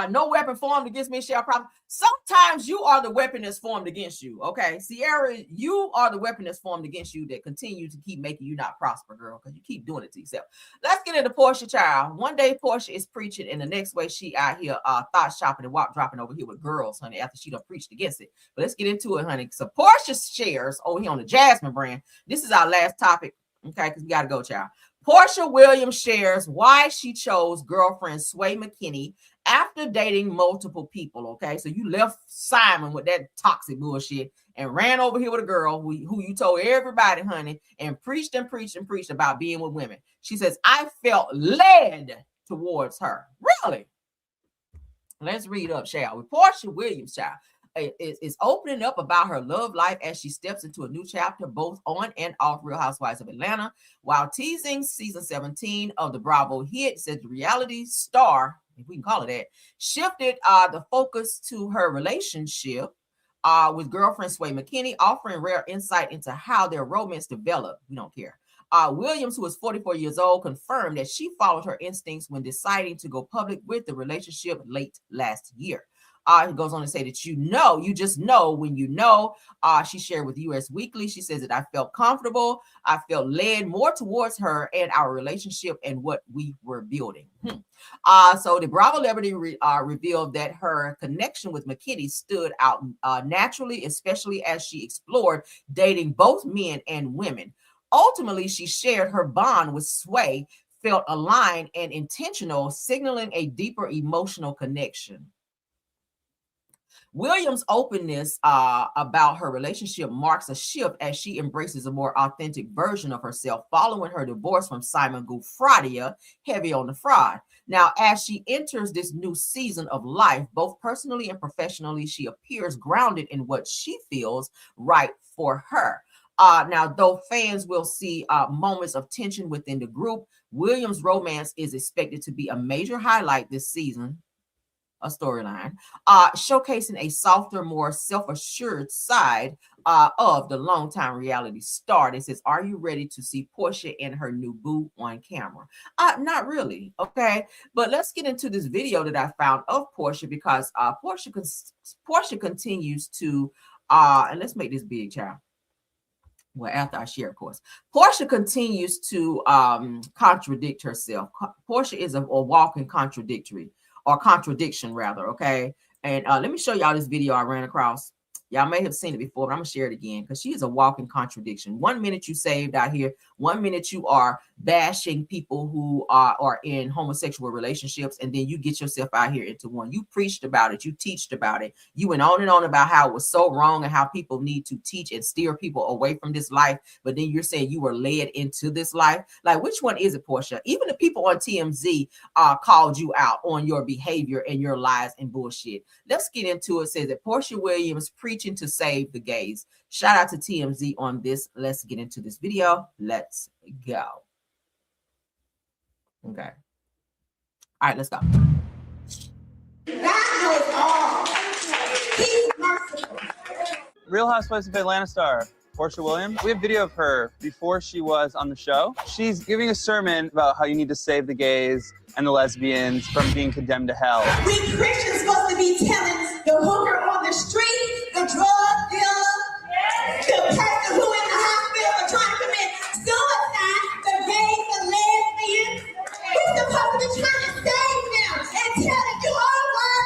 No weapon formed against me shall prosper. Sometimes you are the weapon that's formed against you. Okay, Sierra, you are the weapon that's formed against you that continue to keep making you not prosper, girl, because you keep doing it to yourself. Let's get into Portia, child. One day Portia is preaching, and the next way she out here thought shopping and dropping over here with girls, honey, after she done preached against it. But let's get into it, honey. So Portia shares over here on the Jasmine brand. This is our last topic, okay, because we got to go, child. Portia Williams shares why she chose girlfriend Sway McKinney after dating multiple people, okay? So you left Simon with that toxic bullshit and ran over here with a girl who you told everybody, honey, and preached about being with women. She says, I felt led towards her. Really? Let's read up, shall we? Portia Williams, child, is opening up about her love life as she steps into a new chapter, both on and off Real Housewives of Atlanta, while teasing season 17 of the Bravo hit. Said the reality star, if we can call it that, shifted the focus to her relationship with girlfriend Sway McKinney, offering rare insight into how their romance developed. We don't care. Williams, who is 44 years old, confirmed that she followed her instincts when deciding to go public with the relationship late last year. He goes on to say that you just know when you know. She shared with US Weekly. She says that I felt comfortable. I felt led more towards her and our relationship and what we were building. So the Bravo celebrity revealed that her connection with McKinney stood out naturally, especially as she explored dating both men and women. Ultimately, she shared her bond with Sway felt aligned and intentional, signaling a deeper emotional connection. Williams' openness about her relationship marks a shift as she embraces a more authentic version of herself following her divorce from Simon Gouffradia, heavy on the fraud. Now, as she enters this new season of life, both personally and professionally, she appears grounded in what she feels right for her. Now, though fans will see moments of tension within the group, Williams' romance is expected to be a major highlight this season. A storyline showcasing a softer, more self-assured side of the longtime reality star. It says, are you ready to see Portia and her new boo on camera? Not really, okay? But let's get into this video that I found of Portia because Portia continues to, and let's make this big, child. Well, after I share, of course, Portia continues to contradict herself. Portia is a walking contradiction, rather, okay? And let me show y'all this video I ran across. Y'all may have seen it before, but I'm gonna share it again because she is a walking contradiction. 1 minute you saved out here, 1 minute you are bashing people who are in homosexual relationships, and then you get yourself out here into one. You preached about it, you teached about it, you went on and on about how it was so wrong and how people need to teach and steer people away from this life, but then you're saying you were led into this life. Like, which one is it, Portia? Even the people on TMZ called you out on your behavior and your lies and bullshit. Let's get into it. It says that Portia Williams preaching to save the gays. Shout out to TMZ on this. Let's get into this video. Let's go. Okay. All right, let's go. God knows all. He's merciful. Real Housewives of Atlanta star Portia Williams. We have video of her before she was on the show. She's giving a sermon about how you need to save the gays and the lesbians from being condemned to hell. We Christians supposed to be telling the hooker on the street, the drug dealer, the person who in the hospital for trying to commit suicide, the gays, the lesbians. We're supposed to be trying to save them and tell them you are worthy.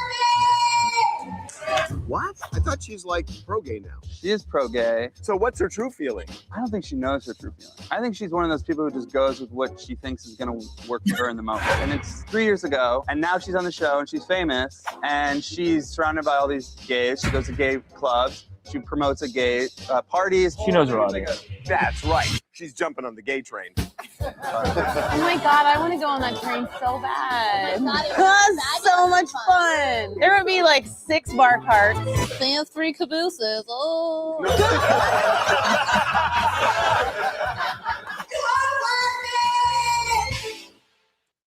What? I thought she's like pro-gay now. She is pro-gay. So what's her true feeling? I don't think she knows her true feeling. I think she's one of those people who just goes with what she thinks is going to work for her in the moment. And it's 3 years ago, and now she's on the show, and she's famous, and she's surrounded by all these gays. She goes to gay clubs. She promotes a gay parties. She knows her audience. That's right. She's jumping on the gay train. Oh my God, I want to go on that train so bad. That's so much fun. There would be like 6 bar carts. Fans free cabooses. Oh.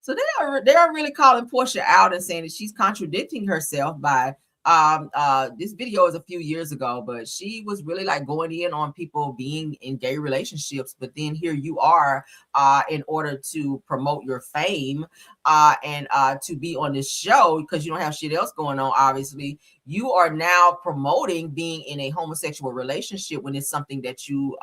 So they are really calling Portia out and saying that she's contradicting herself by this video is a few years ago, but she was really like going in on people being in gay relationships. But then here you are in order to promote your fame and to be on this show because you don't have shit else going on. Obviously, you are now promoting being in a homosexual relationship when it's something that you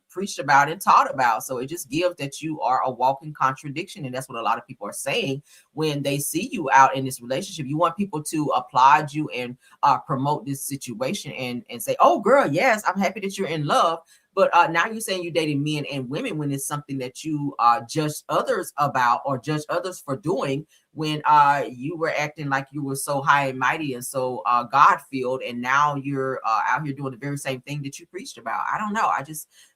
preached about and taught about. So it just gives that you are a walking contradiction. And that's what a lot of people are saying when they see you out in this relationship. You want people to applaud you and promote this situation and say, oh, girl, yes, I'm happy that you're in love. But now you're saying you're dating men and women when it's something that you judge others about or judge others for doing when you were acting like you were so high and mighty and so God-filled, and now you're out here doing the very same thing that you preached about. I don't know.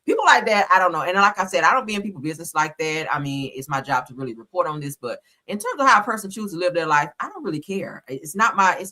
People like that, I don't know. And like I said, I don't be in people's business like that. I mean, it's my job to really report on this, but in terms of how a person chooses to live their life, I don't really care. It's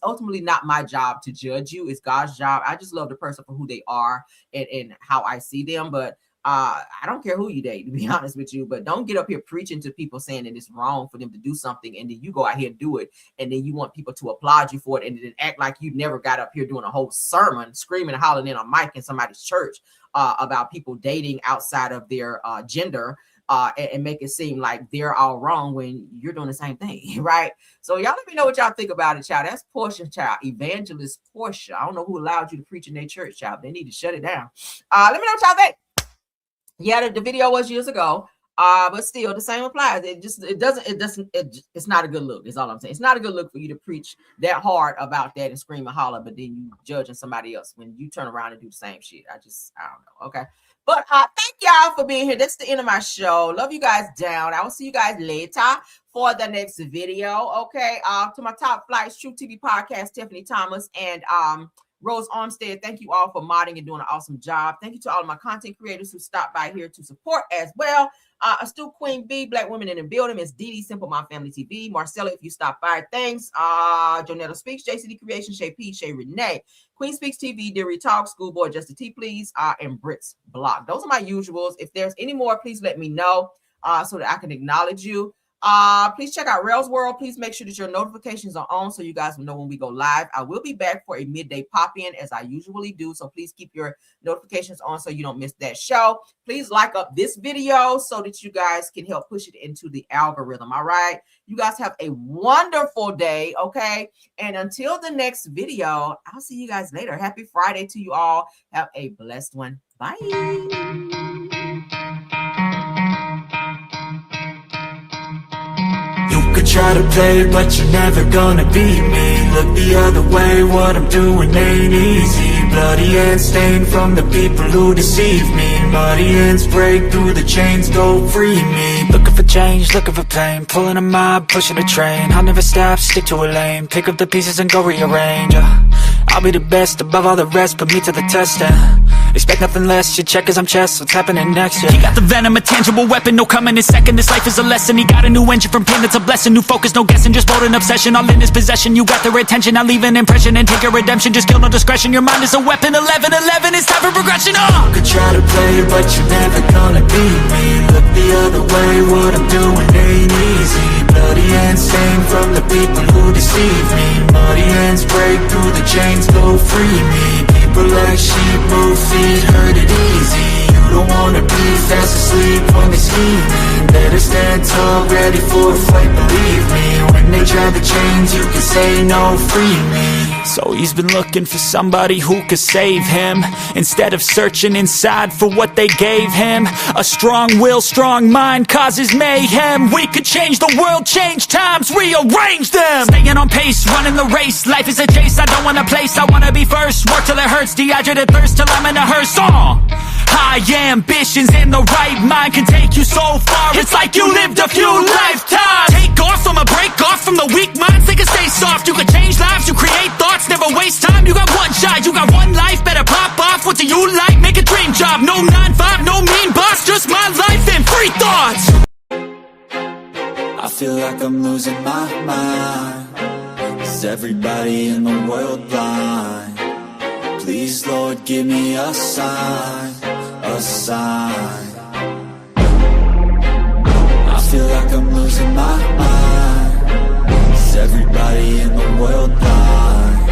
ultimately not my job to judge you. It's God's job. I just love the person for who they are and how I see them. But I don't care who you date, to be honest with you, but don't get up here preaching to people saying that it's wrong for them to do something. And then you go out here and do it. And then you want people to applaud you for it. And then act like you never got up here doing a whole sermon, screaming and hollering in a mic in somebody's church about people dating outside of their gender and make it seem like they're all wrong when you're doing the same thing, right? So y'all let me know what y'all think about it, child. That's Portia, child. Evangelist Portia. I don't know who allowed you to preach in their church, child. They need to shut it down. Let me know what y'all think. Yeah, the video was years ago, but still the same applies. It's not a good look. Is all I'm saying. It's not a good look for you to preach that hard about that and scream and holler, but then you judging somebody else when you turn around and do the same shit. I don't know. Okay. But thank y'all for being here. That's the end of my show. Love you guys down. I will see you guys later for the next video. Okay. To my top flights, True TV Podcast, Stephanie Thomas and Rose Armstead, thank you all for modding and doing an awesome job. Thank you to all of my content creators who stopped by here to support as well. Astute Queen B, Black Women in the Building, Miss Dee, Simple Mom Family TV, Marcella, if you stop by, thanks. Jonetta Speaks, JCD Creation, Shay P, Shay Renee, Queen Speaks TV, Deary Talk, Schoolboy, Just a T, please, and Brits Block. Those are my usuals. If there's any more, please let me know so that I can acknowledge you. Please check out Rails World. Please make sure that your notifications are on so you guys will know when we go live. I will be back for a midday pop-in as I usually do. So please keep your notifications on so you don't miss that show. Please like up this video so that you guys can help push it into the algorithm. All right. You guys have a wonderful day. Okay. And until the next video, I'll see you guys later. Happy Friday to you all. Have a blessed one. Bye. You could try to play, but you're never gonna beat me. Look the other way, what I'm doing ain't easy. Bloody hands stained from the people who deceive me. Muddy hands break through the chains, go free me. Looking for change, looking for pain. Pulling a mob, pushing a train. I'll never stop, stick to a lane. Pick up the pieces and go rearrange. I'll be the best above all the rest, put me to the test and expect nothing less, your check is I'm chess, what's happening next, yeah. He got the venom, a tangible weapon, no coming in second. This life is a lesson, he got a new engine from pain, it's a blessing. New focus, no guessing, just bold and obsession. All in his possession, you got their attention. I'll leave an impression and take your redemption. Just kill, no discretion, your mind is a weapon. 11-11, it's time for progression, You could try to play, but you're never gonna beat me. Look the other way, what I'm doing ain't easy. Bloody hands stained from the people who deceive me. Muddy hands break through the chains, go free me. People like sheep feet, hurt it easy. You don't wanna be fast asleep when they scheming. Better stand tall, ready for a fight, believe me. When they try to change, you can say no, free me. So he's been looking for somebody who could save him, instead of searching inside for what they gave him. A strong will, strong mind causes mayhem. We could change the world, change times, rearrange them. Staying on pace, running the race. Life is a chase, I don't want a place, I wanna be first. Work till it hurts, dehydrated thirst till I'm in a hearse. High ambitions and the right mind can take you so far. It's like you lived a few lifetimes. Take off from a break off from the weak minds, they can stay soft. You can change lives, you create thoughts, never waste time. You got one shot, you got one life, better pop off. What do you like? Make a dream job. No 9-5, no mean boss, just my life and free thoughts. I feel like I'm losing my mind. Is everybody in the world blind? Please, Lord, give me a sign, a sign. I feel like I'm losing my mind. Is everybody in the world blind?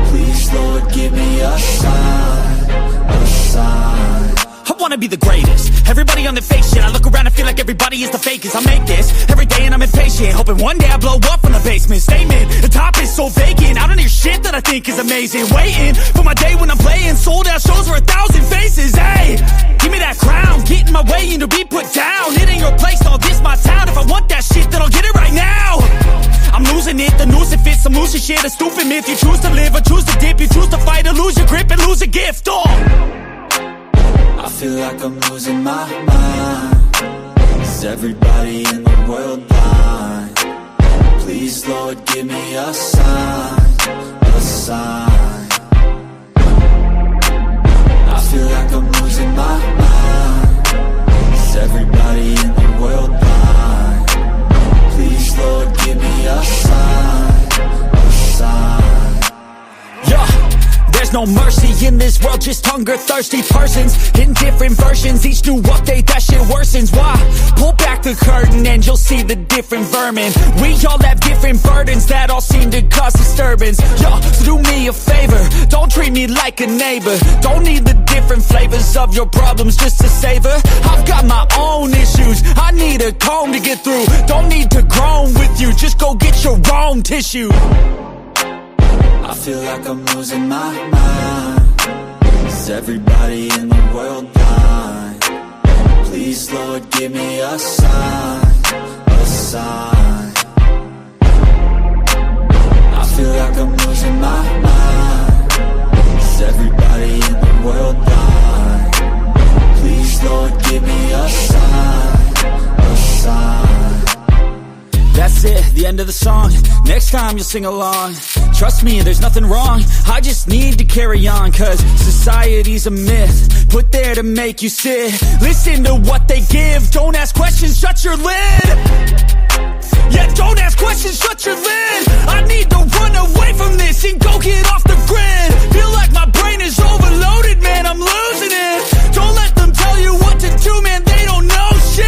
Please, Lord, give me a sign, a sign. I wanna be the greatest. Everybody on the fake shit. I look around and feel like everybody is the fakest. I make this every day and I'm impatient, hoping one day I blow up from the basement. Statement, the top is so vacant. I don't hear shit that I think is amazing. Waiting for my day when I'm playing sold out shows for 1,000 faces. Hey, give me that crown, get in my way and to be put down. It ain't your place, all this my town. If I want that shit, then I'll get it right now. I'm losing it, the noose it fits. I'm losing shit, a stupid myth. You choose to live or choose to dip. You choose to fight or lose your grip and lose a gift. I feel like I'm losing my mind. Is everybody in the world blind? Please, Lord, give me a sign, a sign. I feel like I'm losing my mind. Is everybody in the world blind? Please, Lord, give me a sign, a sign. Yeah. There's no mercy in this world, just hunger-thirsty persons in different versions. Each new update, that shit worsens. Why? Pull back the curtain and you'll see the different vermin. We all have different burdens that all seem to cause disturbance. Yo, so do me a favor, don't treat me like a neighbor. Don't need the different flavors of your problems just to savor. I've got my own issues, I need a comb to get through. Don't need to groan with you, just go get your own tissue. I feel like I'm losing my mind. Is everybody in the world blind? Please, Lord, give me a sign, a sign. I feel like I'm losing my mind. Is everybody in the world blind? Please, Lord, give me a sign, a sign. That's it, the end of the song. Next time you'll sing along. Trust me, there's nothing wrong. I just need to carry on, cause society's a myth put there to make you sit. Listen to what they give. Don't ask questions, shut your lid. Yeah, don't ask questions, shut your lid. I need to run away from this and go get off the grid. Feel like my brain is overloaded, man, I'm losing it. Don't let them tell you what to do, man, they don't know shit.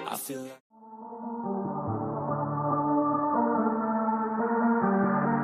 I feel like